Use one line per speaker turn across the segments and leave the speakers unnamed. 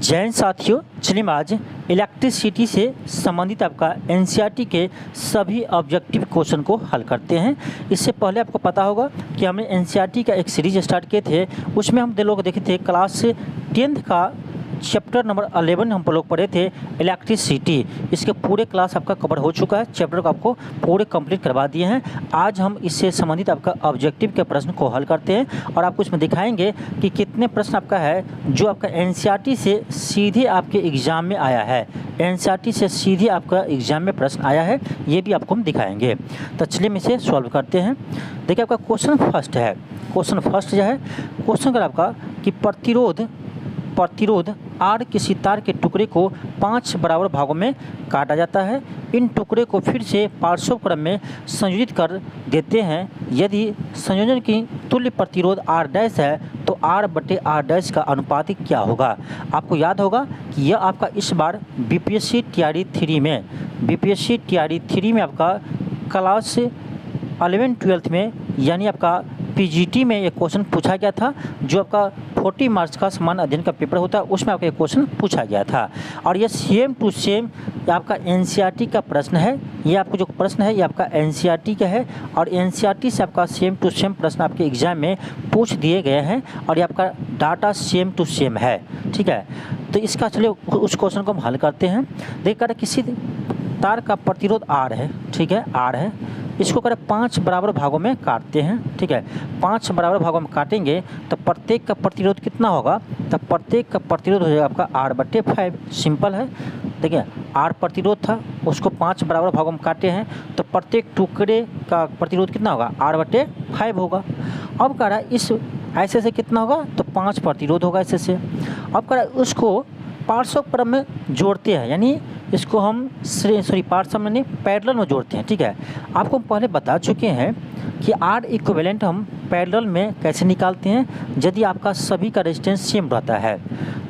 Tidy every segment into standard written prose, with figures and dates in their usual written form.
जय साथियों, चलिए आज इलेक्ट्रिसिटी से संबंधित आपका एनसीईआरटी के सभी ऑब्जेक्टिव क्वेश्चन को हल करते हैं। इससे पहले आपको पता होगा कि हमने एनसीईआरटी का एक सीरीज स्टार्ट किए थे, उसमें हम लोग देखे थे क्लास 10th का चैप्टर नंबर 11 हम लोग पढ़े थे इलेक्ट्रिसिटी। इसके पूरे क्लास आपका कवर हो चुका है, चैप्टर को आपको पूरे कंप्लीट करवा दिए हैं। आज हम इससे संबंधित आपका ऑब्जेक्टिव के प्रश्न को हल करते हैं और आपको इसमें दिखाएंगे कि कितने प्रश्न आपका है जो आपका एनसीईआरटी से सीधे आपके एग्ज़ाम में आया है। एनसीईआरटी से सीधे आपका एग्ज़ाम में प्रश्न आया है, ये भी आपको हम दिखाएंगे। तो चलिए हम इसे सॉल्व करते हैं। देखिए आपका क्वेश्चन फर्स्ट है। क्वेश्चन फर्स्ट जो है, क्वेश्चन का आपका कि प्रतिरोध आर किसी तार के टुकड़े को 5 बराबर भागों में काटा जाता है। इन टुकड़े को फिर से पार्श्व क्रम में संयोजित कर देते हैं। यदि संयोजन की तुल्य प्रतिरोध आर डैश है तो आर बटे आर डैश का अनुपातिक क्या होगा। आपको याद होगा कि यह आपका इस बार बीपीएससी टीआरई 3 में आपका क्लास 11-12 में यानी आपका पीजीटी में एक क्वेश्चन पूछा गया था, जो आपका 40 मार्क्स का समान अध्ययन का पेपर होता है, उसमें आपका एक क्वेश्चन पूछा गया था। और ये सेम टू सेम आपका एनसीईआरटी का प्रश्न है। ये आपको जो प्रश्न है ये आपका एनसीईआरटी का है और एनसीईआरटी से आपका सेम टू सेम प्रश्न आपके एग्जाम में पूछ दिए गए हैं और ये आपका डाटा सेम टू सेम है। ठीक है, तो इसका चलिए उस क्वेश्चन को हम हल करते हैं। देखिए किसी तार का प्रतिरोध आर है, ठीक है, आर है, इसको करें 5 बराबर भागों में काटते हैं। ठीक है, 5 बराबर भागों में काटेंगे तो प्रत्येक का प्रतिरोध कितना होगा, तो प्रत्येक का प्रतिरोध हो जाएगा आपका R बटे 5। सिंपल है। देखिए R प्रतिरोध था, उसको 5 बराबर भागों में काटे हैं तो प्रत्येक टुकड़े का प्रतिरोध कितना होगा, R बटे 5 होगा। अब कह रहा है इस ऐसे से कितना होगा, तो 5 प्रतिरोध होगा ऐसे से। अब कह रहा है उसको पार्श्व क्रम में जोड़ते हैं, यानी इसको हम पार्श्व में नहीं पैरेलल में जोड़ते हैं। ठीक है, आपको हम पहले बता चुके हैं कि आर इक्विवेलेंट हम पैरेलल में कैसे निकालते हैं, यदि आपका सभी का रेजिस्टेंस सेम रहता है।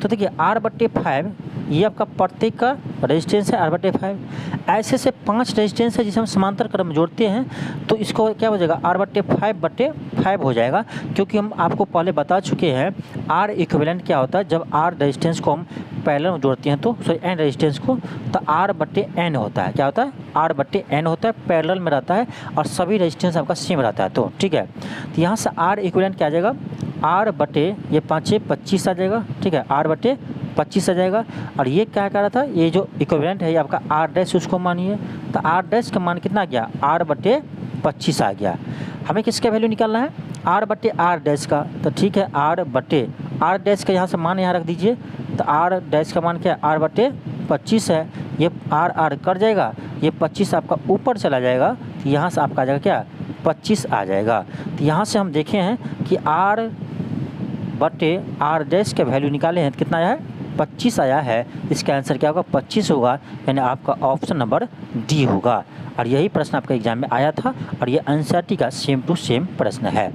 तो देखिए R बटे 5 ये आपका प्रत्येक का रेजिस्टेंस है R बटे 5। ऐसे से 5 रेजिस्टेंस है जिसे हम समांतर क्रम में जोड़ते हैं तो इसको क्या हो जाएगा, R बटे 5 हो जाएगा, क्योंकि हम आपको पहले बता चुके हैं R इक्विवेलेंट क्या होता है। जब R रेजिस्टेंस को हम पैरेलल में जोड़ते हैं तो N रेजिस्टेंस को, तो R बटे N होता है। क्या होता है, R बटे N होता है, पैरेलल में रहता है और सभी रेजिस्टेंस आपका सेम रहता है। तो ठीक है, तो यहाँ से R इक्विवेलेंट क्या आ जाएगा, R बटे ये 25 आ जाएगा। ठीक है, R बटे 25 आ जाएगा। और ये क्या कह रहा था, ये जो इक्विवेलेंट है ये आपका R डैश, उसको मानिए तो R डैश का मान कितना आ गया, R बटे 25 आ गया। हमें किसका वैल्यू निकालना है, R बटे R डैश का। तो ठीक है, R बटे R डैश का यहाँ से मान यहाँ रख दीजिए, तो R डैश का मान क्या है, R बटे 25 है। ये R कट जाएगा, ये 25 आपका ऊपर चला जाएगा, तो यहाँ से आपका आ जाएगा क्या, 25 आ जाएगा। तो यहाँ से हम देखे हैं कि R बटे R डैश का वैल्यू निकाले हैं, तो कितना आया है, 25 आया है। इसका आंसर क्या होगा, 25 होगा, यानी आपका ऑप्शन नंबर डी होगा। और यही प्रश्न आपका एग्जाम में आया था और ये एनसीईआरटी का सेम टू सेम प्रश्न है।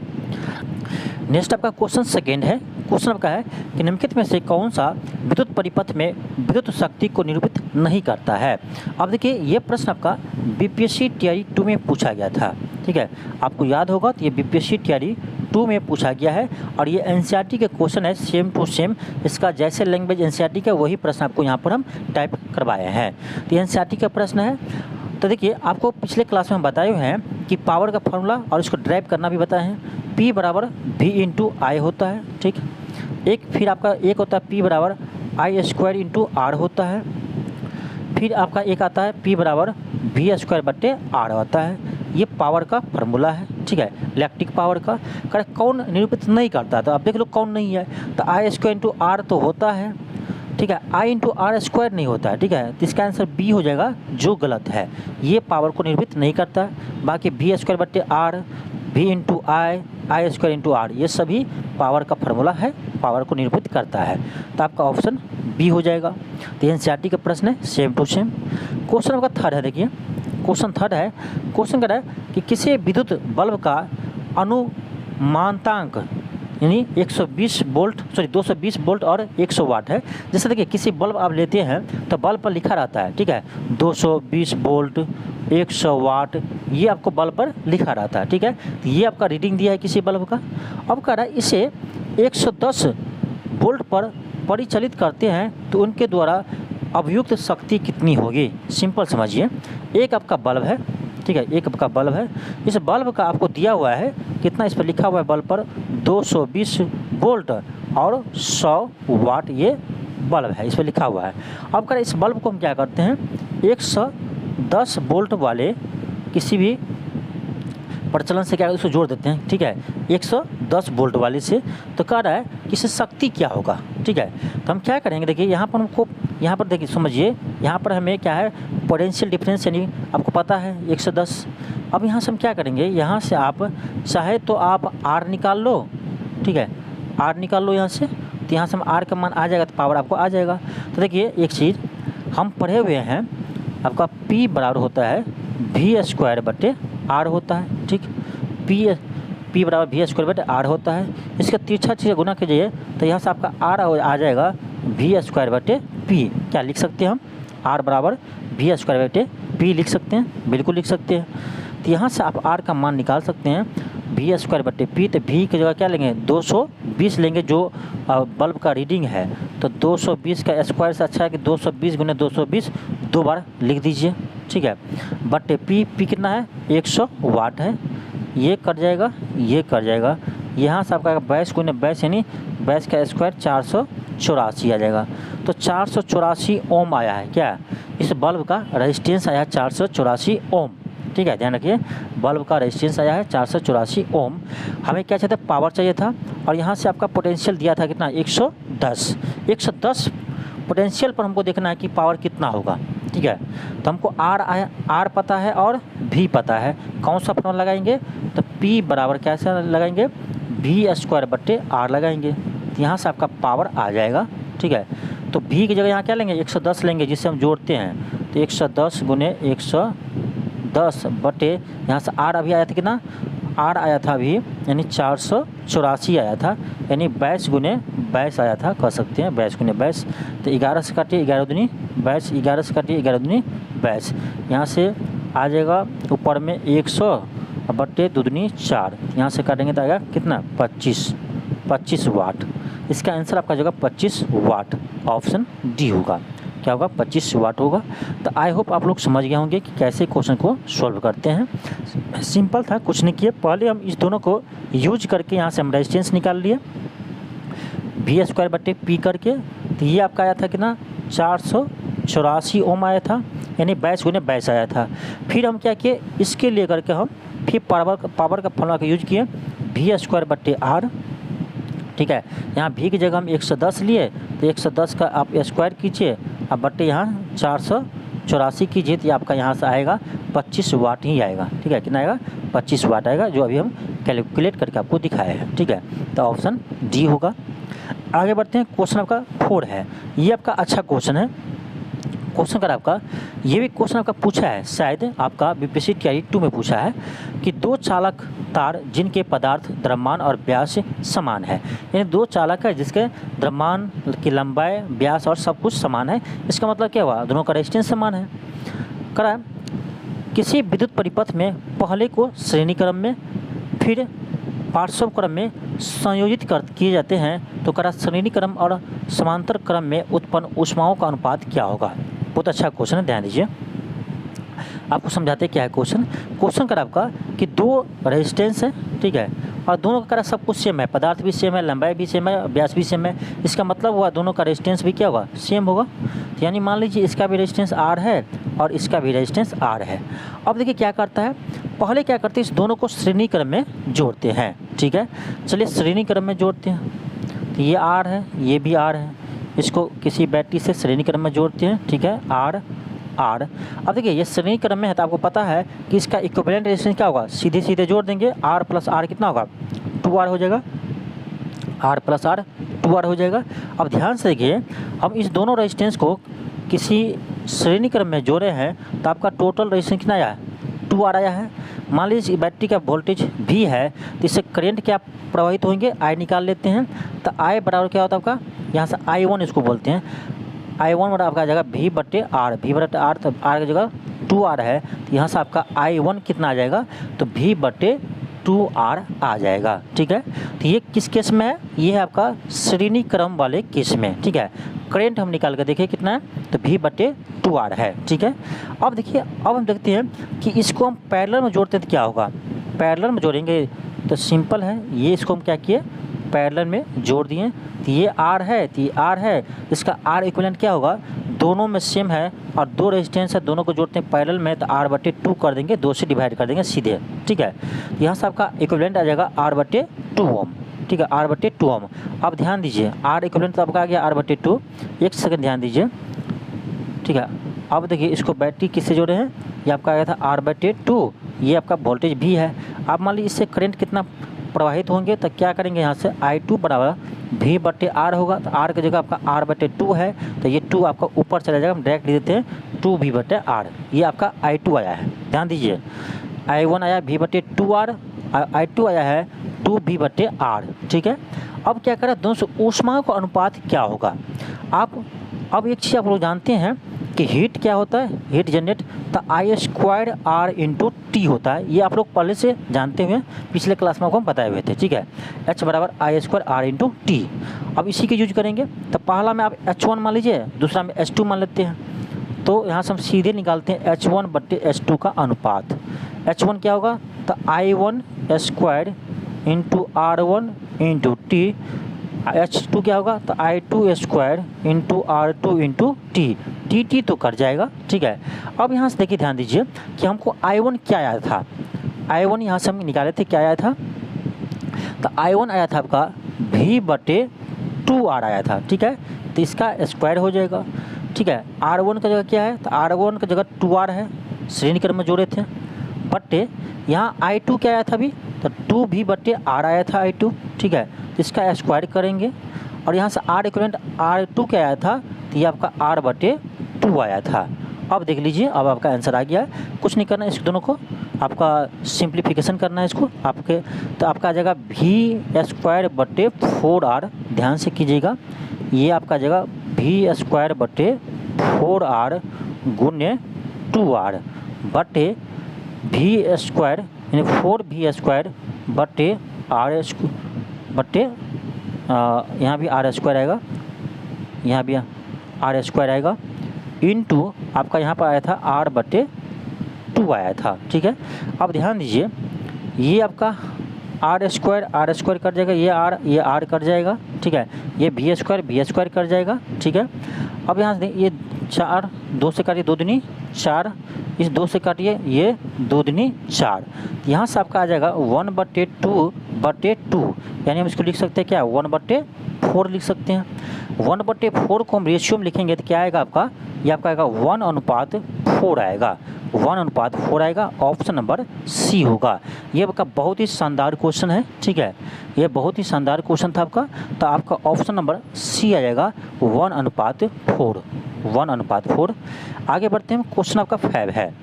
नेक्स्ट आपका क्वेश्चन सेकेंड है। क्वेश्चन आपका है कि निम्नलिखित में से कौन सा विद्युत परिपथ में विद्युत शक्ति को निरूपित नहीं करता है। अब देखिए ये प्रश्न आपका बीपीएससी टीआरई 2 में पूछा गया था। ठीक है, आपको याद होगा तो ये बीपीएससी टीआरई 2 में पूछा गया है और ये एनसीईआरटी के क्वेश्चन है सेम टू सेम। इसका जैसे लैंग्वेज एनसीईआरटी का वही प्रश्न आपको यहाँ पर हम टाइप करवाए हैं। तो एनसीईआरटी का प्रश्न है। तो देखिए आपको पिछले क्लास में हम बताए हुए हैं कि पावर का फॉर्मूला और इसको ड्राइव करना भी बताए हैं। P बराबर V इंटू आई होता है। ठीक, फिर आपका एक होता है P बराबर I स्क्वायर इंटू आर होता है। फिर आपका एक आता है P बराबर V स्क्वायर बट्टे R होता है। ये पावर का फार्मूला है। ठीक है, इलेक्ट्रिक पावर का। कौन निरूपित नहीं करता, तो अब देख लो कौन नहीं है, तो I स्क्वायर इंटू आर तो होता है। ठीक है, I इंटू आर स्क्वायर नहीं होता है। ठीक है, तो इसका आंसर बी हो जाएगा, जो गलत है। ये पावर को निरूपित नहीं करता। बाकी V स्क्वायर बट्टे R, V into I square into R, ये सभी पावर का फार्मूला है, पावर को निरूपित करता है। तो आपका ऑप्शन बी हो जाएगा। तो एनसीईआरटी का प्रश्न है सेम टू सेम। क्वेश्चन आपका थर्ड है। देखिए क्वेश्चन थर्ड है। क्वेश्चन कह रहा है कि किसी विद्युत बल्ब का अनुमानतांक यानी 220 वोल्ट और 100 वाट है। जैसे देखिए किसी बल्ब आप लेते हैं तो बल्ब पर लिखा रहता है, ठीक है, 220 वोल्ट 100 वाट, ये आपको बल्ब पर लिखा रहता है। ठीक है, तो ये आपका रीडिंग दिया है किसी बल्ब का। अब कह रहा है इसे 110 वोल्ट पर परिचालित करते हैं तो उनके द्वारा अभियुक्त शक्ति कितनी होगी। सिंपल समझिए, एक आपका बल्ब है, ठीक है, एक आपका बल्ब है, इस बल्ब का आपको दिया हुआ है कितना, इस पर लिखा हुआ है बल्ब पर 220 वोल्ट और 100 वाट ये बल्ब है, इस पर लिखा हुआ है। अब कर इस बल्ब को हम क्या करते हैं, 110 वोल्ट वाले किसी भी प्रचलन से क्या उसको जोड़ देते हैं, ठीक है, 110 वोल्ट वाले से। तो कह रहा है कि इससे शक्ति क्या होगा, ठीक है। तो हम क्या करेंगे, देखिए यहाँ पर हमको, यहाँ पर देखिए समझिए, यहाँ पर हमें क्या है पोटेंशियल डिफरेंस यानी आपको पता है 110। अब यहाँ से हम क्या करेंगे, यहाँ से आप चाहे तो आप R निकाल लो, ठीक है, R निकाल लो यहाँ से, तो यहाँ से हम R का मान आ जाएगा तो पावर आपको आ जाएगा। तो देखिए एक चीज़ हम पढ़े हुए हैं, आपका P बराबर होता है V² बटे R होता है, ठीक, P बराबर V² बटे R होता है। इसका तिरछा चीज़ गुना कीजिए तो यहाँ से आपका R आ जाएगा V² बटे P। क्या लिख सकते हैं हम, R बराबर V² बटे P लिख सकते हैं, बिल्कुल लिख सकते हैं। तो यहाँ से आप R का मान निकाल सकते हैं V² बटे P। तो V की जगह क्या लेंगे, 220 लेंगे, जो बल्ब का रीडिंग है। तो 220 का स्क्वायर से अच्छा है कि 220 गुने 220 दो बार लिख दीजिए, ठीक है, बटे P कितना है 100 वाट है, ये कट जाएगा, ये कट जाएगा, यहाँ से आपका 22 गुने 22 यानी 22 का स्क्वायर 484 आ जाएगा। तो 484 ओम आया है, क्या इस बल्ब का रेजिस्टेंस आया है 484 ओम, ठीक है, ध्यान रखिए, बल्ब का रेजिस्टेंस आया है 484 ओम। हमें क्या चाहिए था, पावर चाहिए था, और यहाँ से आपका पोटेंशियल दिया था कितना 110 पोटेंशियल पर हमको देखना है कि पावर कितना होगा, ठीक है। तो हमको R पता है और V पता है, कौन सा फॉर्मूला लगाएंगे, तो P बराबर कैसे लगाएंगे, V² बट्टे R लगाएंगे, तो यहाँ से आपका पावर आ जाएगा, ठीक है। तो V की जगह यहाँ क्या लेंगे 110 लेंगे, जिससे हम जोड़ते हैं, तो 110 गुने 110 बटे यहाँ से R अभी आया था कितना, R आया था अभी यानी 484 आया था, यानी 22 गुने 22 आया था, कह सकते हैं 22 गुने 22। तो 11 से काटिए 11 दूनी 22, 11 से काटिए 11 दूनी 22, यहाँ से आ जाएगा ऊपर में 100 बट्टे 2 दूनी 4, यहाँ से काटेंगे तो आएगा कितना 25 वाट। इसका आंसर आपका जगह 25 वाट, ऑप्शन डी होगा। क्या होगा, 25 वाट होगा। तो आई होप आप लोग समझ गए होंगे कि कैसे क्वेश्चन को सॉल्व करते हैं। सिंपल था, कुछ नहीं किए, पहले हम इस दोनों को यूज करके यहाँ से हम रेजिस्टेंस निकाल लिए V² बटे P करके। तो ये आपका आया था कितना 484 ओम आया था, यानी 22 गुने 22 आया था। फिर हम क्या किए, इसके लिए करके हम फिर पावर का फॉर्मूला का यूज किए V² बटे R, ठीक है। यहाँ V की जगह हम 110 लिए, तो 110 का आप स्क्वायर कीजिए, अब बट्टे यहाँ 484 कीजिए, तो आपका यहाँ से आएगा 25 वाट ही आएगा, ठीक है, कितना आएगा 25 वाट आएगा, जो अभी हम कैलकुलेट करके आपको दिखाए हैं, ठीक है। तो ऑप्शन डी होगा। आगे बढ़ते हैं, क्वेश्चन आपका 4 है, ये आपका अच्छा क्वेश्चन है। क्वेश्चन कर आपका, ये भी क्वेश्चन आपका पूछा है, शायद आपका BPSC TRE 2 में पूछा है कि दो चालक तार जिनके पदार्थ द्रव्यमान और व्यास समान है, यानी दो चालक है जिसके द्रव्यमान की लंबाई, व्यास और सब कुछ समान है। इसका मतलब क्या हुआ, दोनों का रेजिस्टेंस समान है। करा किसी विद्युत परिपथ में पहले को श्रेणी क्रम में फिर पार्श्व क्रम में संयोजित किए जाते हैं, तो करा श्रेणी क्रम और समांतर क्रम में उत्पन्न ऊष्माओं का अनुपात क्या होगा। बहुत अच्छा क्वेश्चन है, ध्यान दीजिए, आपको समझाते क्या है क्वेश्चन। क्वेश्चन कर आपका कि दो रेजिस्टेंस है, ठीक है, और दोनों का सब कुछ सेम है, पदार्थ भी सेम है, लंबाई भी सेम है, व्यास भी सेम है। इसका मतलब हुआ दोनों का रेजिस्टेंस भी क्या होगा, सेम होगा। तो यानी मान लीजिए इसका भी रेजिस्टेंस R है और इसका भी रेजिस्टेंस R है। अब देखिए क्या करता है, पहले क्या करते हैं, इस दोनों को श्रेणी क्रम में जोड़ते हैं, ठीक है। चलिए श्रेणी क्रम में जोड़ते हैं, तो ये R है, ये भी R है, इसको किसी बैटरी से श्रेणी क्रम में जोड़ते हैं, ठीक है, R। अब देखिए ये श्रेणी क्रम में है, तो आपको पता है कि इसका इक्विवेलेंट रेजिस्टेंस क्या होगा, सीधे सीधे जोड़ देंगे, R प्लस R कितना होगा 2R हो जाएगा, R प्लस R 2R हो जाएगा। अब ध्यान से देखिए, हम इस दोनों रेजिस्टेंस को किसी श्रेणी क्रम में जोड़े हैं, तो आपका टोटल रेजिस्टेंस कितना आया है 2R आया है। मान लीजिए बैटरी का वोल्टेज V है, तो इससे करंट क्या प्रवाहित होंगे, I निकाल लेते हैं। तो I बराबर क्या होता है आपका, यहाँ से I1 इसको बोलते हैं, I1 बराबर आपका जगह V बटे R, V बटे R, तो R की जगह 2R है, तो यहाँ से आपका I1 कितना आ जाएगा, तो V बटे 2R आ जाएगा। ठीक है, तो ये किस केस में है, ये है आपका श्रेणी क्रम वाले केस में। ठीक है, करेंट हम निकाल कर देखिए कितना है, तो V/2R है। ठीक है, अब देखिए, अब हम देखते हैं कि इसको हम पैरेलल में जोड़ते हैं तो क्या होगा। पैरेलल में जोड़ेंगे तो सिंपल है, ये इसको हम क्या किए, पैरेलल में जोड़ दिए, तो ये R है, तो ये R है, इसका R इक्विवेलेंट क्या होगा, दोनों में सेम है और दो रेजिस्टेंस है, दोनों को जोड़ते हैं पैरेलल में, तो R/2 कर देंगे, 2 से डिवाइड कर देंगे सीधे। ठीक है, यहाँ से आपका इक्विवेलेंट आ जाएगा R/2 ओम। ठीक है, R/2 ओम। अब ध्यान दीजिए, R इक्विवेलेंट तो आपका आ गया R/2। एक सेकंड ध्यान दीजिए। ठीक है, अब देखिए इसको बैटरी किससे जोड़े हैं, ये आपका आ गया था R/2, ये आपका वोल्टेज भी है। अब मान लीजिए इससे करंट कितना प्रवाहित होंगे, तो क्या करेंगे, यहाँ से I2 बराबर V/R होगा, तो R की जगह आपका R/2 है, तो ये 2 आपका ऊपर चला जाएगा, हम डायरेक्ट लिख देते हैं 2V/R। ये आपका I2 आया है, ध्यान दीजिए, I1 आया V/2R, I2 आया है 2V/R। ठीक है, अब क्या करें, दोनों से ऊष्मा का अनुपात क्या होगा। आप अब एक चीज़ आप लोग जानते हैं कि हीट क्या होता है, हीट जनरेट, तो I²R/T होता है। ये आप लोग पहले से जानते हुए पिछले क्लास में आपको हम बताए हुए थे। ठीक है, H बराबर I²R/T। अब इसी के यूज करेंगे, तो पहला में आप H1 मान लीजिए, दूसरा में H2 मान लेते हैं, तो यहाँ से हम सीधे निकालते हैं H1/H2 का अनुपात। H1 क्या होगा, तो I1² R1/T, H2 क्या होगा, तो I2² R2/T तो कर जाएगा। ठीक है, अब यहाँ से देखिए, ध्यान दीजिए कि हमको I1 क्या आया था, I1 यहाँ से हम निकाले थे, क्या आया था, तो I1 आया था आपका V/2R आया था। ठीक है, तो इसका स्क्वायर हो जाएगा। ठीक है, R1 का जगह क्या है, तो R1 का जगह 2R है, श्रेणी क्रम में जोड़े थे, बटे यहाँ I2 क्या आया था अभी, तो 2V/R आया था I2। ठीक है, तो इसका स्क्वायर करेंगे, और यहाँ से R इक्विवेलेंट R2 क्या आया था, तो ये आपका R/2 आया था। अब देख लीजिए, अब आपका आंसर आ गया है। कुछ नहीं करना है, इस दोनों को आपका सिंप्लीफिकेशन करना है इसको आपके, तो आपका आ जाएगा V²/4R। ध्यान से कीजिएगा, ये आपका जगह V²/4R गुने 2R बटे V² यानी 4V²/R² बटे यहाँ भी R² आएगा, यहाँ भी R² आएगा, इनटू आपका यहाँ पर आया था R/2 आया था। ठीक है, अब ध्यान दीजिए, ये आपका R² कट जाएगा, ये R कट जाएगा। ठीक है, ये V² कट जाएगा। ठीक है, अब यहाँ से ये 4 2 से काटिए, 2 दूनी 4, इस 2 से काटिए, ये 2 दूनी 4, यहाँ से आपका आ जाएगा 1/2 यानी हम इसको लिख सकते हैं क्या, 1/4 लिख सकते हैं। 1/4 को हम रेशियो में लिखेंगे तो क्या आएगा आपका, ये आपका आएगा 1/4 आएगा, 1/4 आएगा। ऑप्शन नंबर सी होगा। ये आपका बहुत ही शानदार क्वेश्चन है। ठीक है, ये बहुत ही शानदार क्वेश्चन था आपका, तो आपका ऑप्शन नंबर सी आ जाएगा 1/4। आगे बढ़ते हैं, क्वेश्चन आपका 5 है।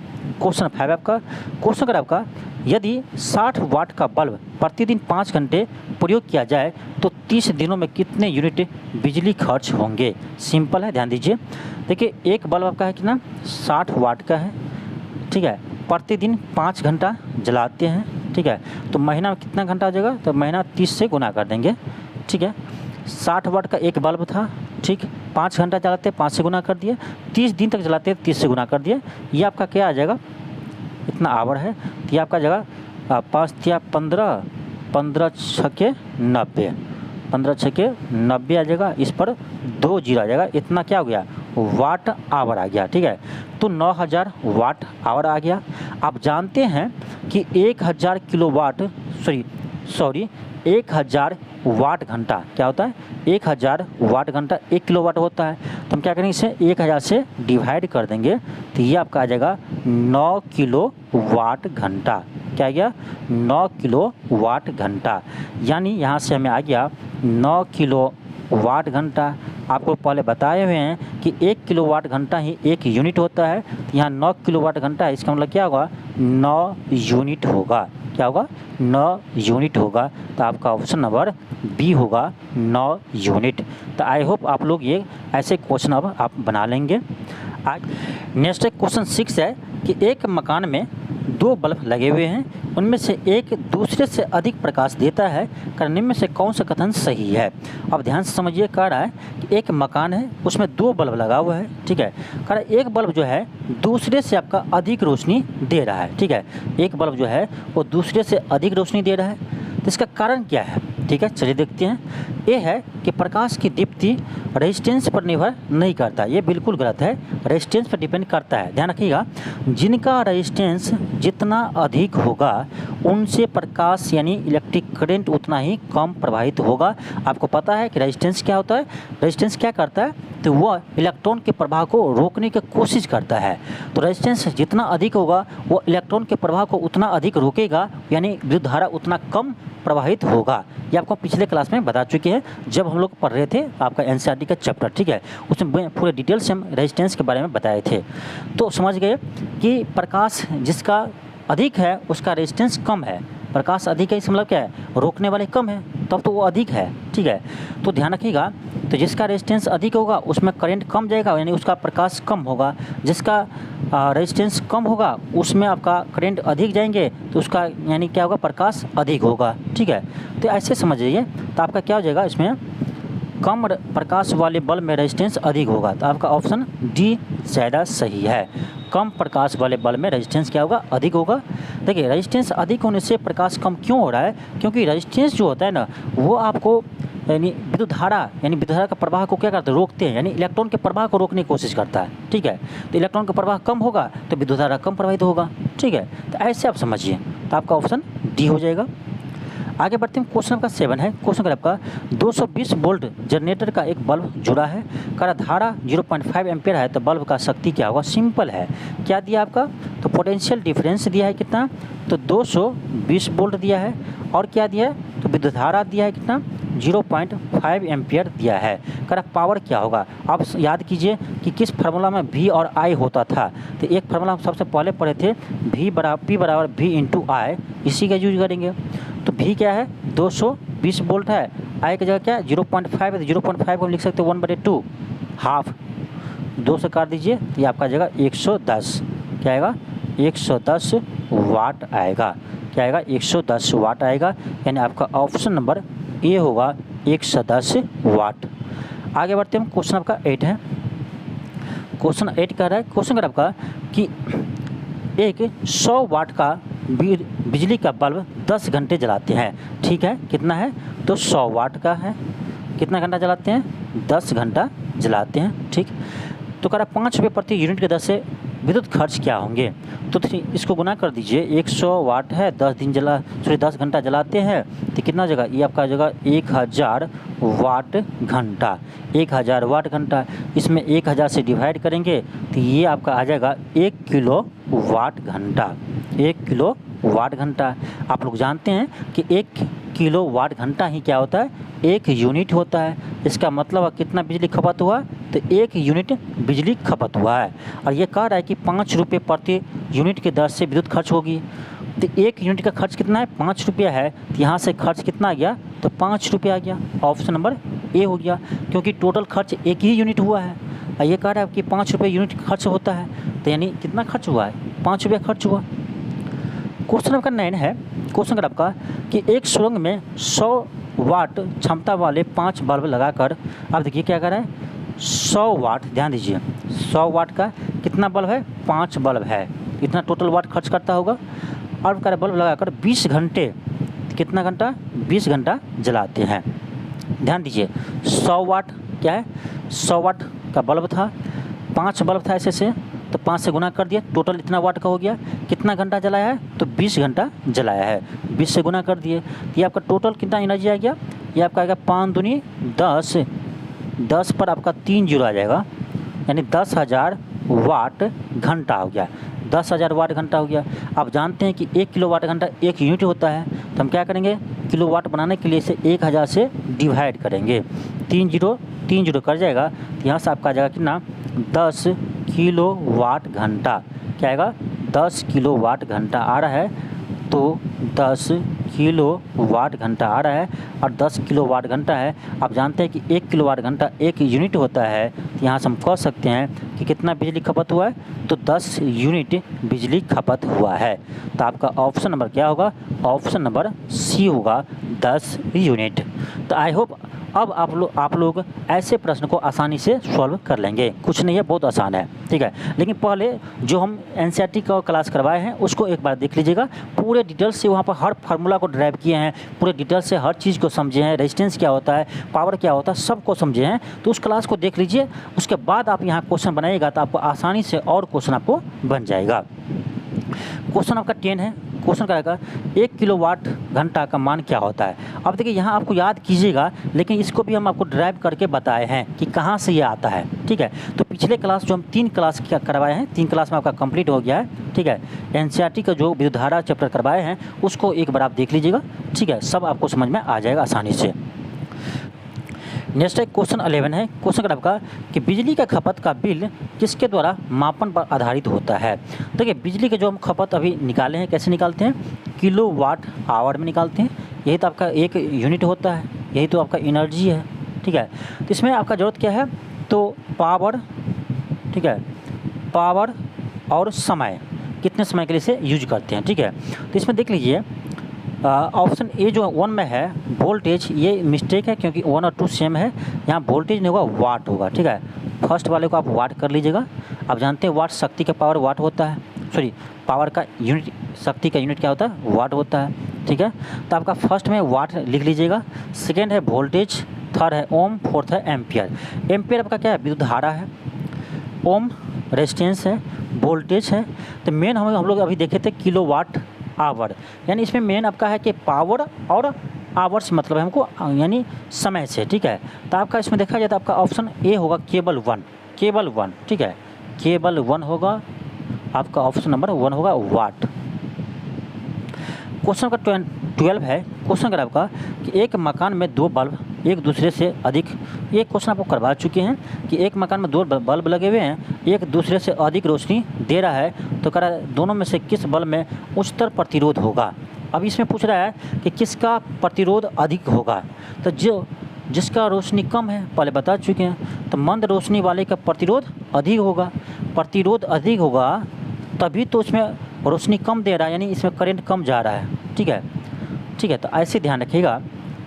क्वेश्चन 5 आपका क्वेश्चन अगर आपका, यदि 60 वाट का बल्ब प्रतिदिन 5 घंटे प्रयोग किया जाए तो 30 दिनों में कितने यूनिट बिजली खर्च होंगे। सिंपल है, ध्यान दीजिए। देखिए, एक बल्ब आपका है कितना, 60 वाट का है। ठीक है, प्रतिदिन 5 घंटा जलाते हैं। ठीक है, तो महीना में कितना घंटा हो जाएगा, तो महीना 30 से गुना कर देंगे। ठीक है, 60 वाट का एक बल्ब था। ठीक, 5 घंटा जलाते, 5 से गुना कर दिए, 30 दिन तक जलाते, 30 से गुना कर दिए, ये आपका क्या आ जाएगा, इतना आवर है, तो ये आपका जगह 5 या 15, 15 छके 90, 15 छके 90 आ जाएगा, इस पर 2 जीरो आ जाएगा, इतना क्या हो गया, वाट आवर आ गया। ठीक है, तो 9000 वाट आवर आ गया। आप जानते हैं कि 1000 किलोवाट 1000 वाट घंटा क्या होता है, 1000 वाट घंटा 1 किलोवाट होता है। तो हम क्या करेंगे, इसे 1000 से डिवाइड कर देंगे, तो ये आपका आ जाएगा 9 किलो वाट घंटा। क्या आ गया, 9 किलो वाट घंटा। यानी यहाँ से हमें आ गया 9 किलो वाट घंटा। आपको पहले बताए हुए हैं कि 1 किलोवाट घंटा ही 1 यूनिट होता है, यहाँ 9 किलोवाट घंटा है, इसका मतलब क्या होगा, 9 यूनिट होगा। क्या होगा, 9 यूनिट होगा। तो आपका ऑप्शन नंबर बी होगा, 9 यूनिट। तो आई होप आप लोग ये ऐसे क्वेश्चन अब आप बना लेंगे। आज नेक्स्ट क्वेश्चन 6 है कि एक मकान में दो बल्ब लगे हुए हैं, उनमें से एक दूसरे से अधिक प्रकाश देता है, करने में से कौन सा कथन सही है। अब ध्यान से समझिए, कह रहा है कि एक मकान है, उसमें दो बल्ब लगा हुआ है, ठीक है। कह रहा है एक बल्ब जो है दूसरे से आपका अधिक रोशनी दे रहा है, ठीक है। एक बल्ब जो है वो दूसरे से अधिक रोशनी दे रहा है, तो इसका कारण क्या है, ठीक है। चलिए देखते हैं। ये है कि प्रकाश की दीप्ति रेजिस्टेंस पर निर्भर नहीं करता, ये बिल्कुल गलत है, रेजिस्टेंस पर डिपेंड करता है। ध्यान रखिएगा, जिनका रेजिस्टेंस जितना अधिक होगा उनसे प्रकाश यानी इलेक्ट्रिक करंट उतना ही कम प्रवाहित होगा। आपको पता है कि रेजिस्टेंस क्या होता है, रेजिस्टेंस क्या करता है, तो वह इलेक्ट्रॉन के प्रवाह को रोकने की कोशिश करता है। तो रेजिस्टेंस जितना अधिक होगा वो इलेक्ट्रॉन के प्रवाह को उतना अधिक रोकेगा, यानी विद्युत धारा उतना कम प्रवाहित होगा। ये आपको पिछले क्लास में बता चुके हैं जब हम लोग पढ़ रहे थे आपका एनसीईआरटी का चैप्टर, ठीक है। उसमें पूरे डिटेल से हम रेजिस्टेंस के बारे में बताए थे। तो समझ गए कि प्रकाश जिसका अधिक है उसका रेजिस्टेंस कम है, प्रकाश अधिक है इसका मतलब क्या है, रोकने वाले कम है, तब तो वो अधिक है, ठीक है। तो ध्यान रखिएगा, तो जिसका रेजिस्टेंस अधिक होगा उसमें करंट कम जाएगा, यानी उसका प्रकाश कम होगा। जिसका रेजिस्टेंस कम होगा उसमें आपका करंट अधिक जाएंगे, तो उसका यानी क्या होगा, प्रकाश अधिक होगा, ठीक है। तो ऐसे समझिए, तो आपका क्या हो जाएगा, इसमें कम प्रकाश वाले बल्ब में रेजिस्टेंस अधिक होगा, तो आपका ऑप्शन डी ज़्यादा सही है। कम प्रकाश वाले बल्ब में रेजिस्टेंस क्या होगा, अधिक होगा। देखिए रेजिस्टेंस अधिक होने से प्रकाश कम क्यों हो रहा है, क्योंकि रेजिस्टेंस जो होता है ना वो आपको यानी विद्युत धारा का प्रवाह को क्या करते हैं, रोकते हैं, यानी इलेक्ट्रॉन के प्रवाह को रोकने की कोशिश करता है, ठीक है। तो इलेक्ट्रॉन का प्रवाह कम होगा तो विद्युत धारा कम प्रवाहित होगा, ठीक है। तो ऐसे आप समझिए, तो आपका ऑप्शन डी हो जाएगा। आगे बढ़ते हैं, क्वेश्चन नंबर 7 है। क्वेश्चन नंबर आपका 220 वोल्ट जनरेटर का एक बल्ब जुड़ा है, का धारा 0.5 एम्पियर है, तो बल्ब का शक्ति क्या होगा, सिंपल है। क्या दिया आपका, तो पोटेंशियल डिफरेंस दिया है कितना, तो 220 वोल्ट दिया है, और क्या दिया है, तो विद्युत धारा दिया है कितना, 0.5 एम्पियर दिया है। कह पावर क्या होगा, आप याद कीजिए कि किस फार्मूला में V और I होता था। तो एक फार्मूला हम सबसे पहले पढ़े थे, P बराबर V इंटू आई, इसी का यूज करेंगे। तो V क्या है, 220 वोल्ट है, I की जगह क्या है 0.5 है, तो 0.5 को हम लिख सकते हैं 1/2, हाफ 2 से काट दीजिए, तो ये आपका जगह 110, क्या आएगा, 110 वाट आएगा। क्या आएगा, 110 वाट आएगा, यानी आपका ऑप्शन नंबर ए होगा 110 वाट। आगे बढ़ते हैं, क्वेश्चन आपका 8 है। क्वेश्चन 8 कह रहा है, क्वेश्चन कर आपका कि एक 100 वाट का बिजली का बल्ब 10 घंटे जलाते हैं, ठीक है। कितना है, तो 100 वाट का है, कितना घंटा जलाते हैं, 10 घंटा जलाते हैं, ठीक। तो कह रहा है 5 रुपये प्रति यूनिट के दर से विद्युत खर्च क्या होंगे। तो इसको गुना कर दीजिए, 100 वाट है, 10 घंटा जलाते हैं, तो कितना जगह, ये आपका जगह 1000 वाट घंटा, 1000 वाट घंटा, इसमें 1000 से डिवाइड करेंगे तो ये आपका आ जाएगा 1 किलो वाट घंटा, 1 किलो वाट घंटा। आप लोग जानते हैं कि 1 किलो वाट घंटा ही क्या होता है, 1 यूनिट होता है। इसका मतलब कितना बिजली खपत हुआ, तो 1 यूनिट बिजली खपत हुआ है। और ये कह रहा है कि 5 रुपये प्रति यूनिट के दर से विद्युत खर्च होगी। तो 1 यूनिट का खर्च कितना है, 5 रुपया है, तो यहाँ से खर्च कितना आ गया, तो 5 रुपये आ गया, ऑप्शन नंबर ए हो गया, क्योंकि टोटल खर्च 1 ही यूनिट हुआ है। और ये कह रहा है कि 5 रुपये यूनिट खर्च होता है, तो यानी कितना खर्च हुआ है, 5 रुपया खर्च हुआ। क्वेश्चन नंबर 9 है। क्वेश्चन नंबर आपका कि एक सुरंग में 100 वाट क्षमता वाले 5 बल्ब लगाकर, अब देखिए क्या कर रहा है, 100 वाट, ध्यान दीजिए 100 वाट का कितना बल्ब है, 5 बल्ब है, इतना टोटल वाट खर्च करता होगा। और का बल्ब लगाकर 20 घंटे, कितना घंटा, 20 घंटा जलाते हैं। ध्यान दीजिए 100 वाट क्या है, 100 वाट का बल्ब था, 5 बल्ब था ऐसे, तो 5 से गुना कर दिया, टोटल इतना वाट का हो गया। कितना घंटा जलाया है, तो 20 घंटा जलाया है, 20 से गुना कर दिए, ये आपका टोटल कितना एनर्जी आ गया, ये आपका आएगा 5 दूनी 10, 10 पर आपका 3 जीरो आ जाएगा, यानी 10,000 वाट घंटा हो गया, 10,000 वाट घंटा हो गया। आप जानते हैं कि 1 किलो वाट घंटा 1 यूनिट होता है, तो हम क्या करेंगे, किलो वाट बनाने के लिए इसे 1000 से डिवाइड करेंगे, 3 जीरो कर जाएगा, तो यहाँ से आपका आ जाएगा कितना, 10 किलो वाट घंटा, क्या आएगा, 10 किलो वाट घंटा आ रहा है। तो 10 किलो वाट घंटा आ रहा है और 10 किलो वाट घंटा है। आप जानते हैं कि 1 किलो वाट घंटा 1 यूनिट होता है, तो यहाँ से हम कह सकते हैं कि कितना बिजली खपत हुआ है, तो 10 यूनिट बिजली खपत हुआ है। तो आपका ऑप्शन नंबर क्या होगा? ऑप्शन नंबर सी होगा, 10 यूनिट। तो आई होप अब आप लोग ऐसे प्रश्न को आसानी से सॉल्व कर लेंगे। कुछ नहीं है, बहुत आसान है, ठीक है। लेकिन पहले जो हम एनसीईआरटी का क्लास करवाए हैं उसको एक बार देख लीजिएगा। पूरे डिटेल से वहाँ पर हर फार्मूला को ड्राइव किए हैं, पूरे डिटेल से हर चीज़ को समझे हैं, रेजिस्टेंस क्या होता है, पावर क्या होता है, सबको समझे हैं। तो उस क्लास को देख लीजिए, उसके बाद आप यहाँ क्वेश्चन बनाइएगा तो आपको आसानी से और क्वेश्चन आपको बन जाएगा। क्वेश्चन आपका 10 है। क्वेश्चन करेगा 1 किलोवाट घंटा का मान क्या होता है। अब देखिए यहाँ आपको याद कीजिएगा, लेकिन इसको भी हम आपको ड्राइव करके बताए हैं कि कहाँ से ये आता है, ठीक है। तो पिछले क्लास जो हम 3 क्लास क्या करवाए हैं, 3 क्लास में आपका कंप्लीट हो गया है, ठीक है। एनसीईआरटी का जो विद्युत धारा चैप्टर करवाए हैं उसको एक बार आप देख लीजिएगा, ठीक है। सब आपको समझ में आ जाएगा आसानी से। नेक्स्ट है क्वेश्चन 11 है। क्वेश्चन का आपका कि बिजली का खपत का बिल किसके द्वारा मापन पर आधारित होता है। देखिए बिजली के जो हम खपत अभी निकाले हैं, कैसे निकालते हैं? किलो वाट आवर में निकालते हैं। यही तो आपका एक यूनिट होता है, यही तो आपका एनर्जी है, ठीक है। तो इसमें आपका ज़रूरत क्या है? तो पावर, ठीक है, पावर और समय, कितने समय के लिए इसे यूज करते हैं, ठीक है। तो इसमें देख लीजिए ऑप्शन ए जो 1 में है वोल्टेज, ये मिस्टेक है क्योंकि 1 और 2 सेम है। यहाँ वोल्टेज नहीं होगा, वाट होगा, ठीक है। फर्स्ट वाले को आप वाट कर लीजिएगा। आप जानते हैं वाट शक्ति का पावर वाट होता है, सॉरी पावर का यूनिट, शक्ति का यूनिट क्या होता है? वाट होता है, ठीक है। तो आपका फर्स्ट में वाट लिख लीजिएगा, सेकेंड है वोल्टेज, थर्ड है ओम, फोर्थ है एम्पियर। एम्पियर आपका क्या है? विद्युत धारा है, ओम रेजिस्टेंस है, वोल्टेज है। तो मेन हम लोग अभी देखे थे किलो वाट आवर, यानी इसमें मेन आपका है कि पावर और आवर से मतलब है हमको, यानी समय से, ठीक है। तो आपका इसमें देखा जाए तो आपका ऑप्शन ए होगा केवल 1, केवल 1, ठीक है, केवल 1 होगा आपका ऑप्शन नंबर 1 होगा वाट। क्वेश्चन का 12 है। क्वेश्चन अगर आपका कि एक मकान में 2 बल्ब एक दूसरे से अधिक, ये क्वेश्चन आपको करवा चुके हैं कि एक मकान में 2 बल्ब लगे हुए हैं, एक दूसरे से अधिक रोशनी दे रहा है, तो कह रहा है दोनों में से किस बल्ब में उच्चतर प्रतिरोध होगा। अब इसमें पूछ रहा है कि किसका प्रतिरोध अधिक होगा। तो जो जिसका रोशनी कम है पहले बता चुके हैं, तो मंद रोशनी वाले का प्रतिरोध अधिक होगा। प्रतिरोध अधिक होगा तभी तो इसमें रोशनी कम दे रहा है, यानी इसमें करंट कम जा रहा है, ठीक है, ठीक है। तो ऐसे ध्यान रखिएगा,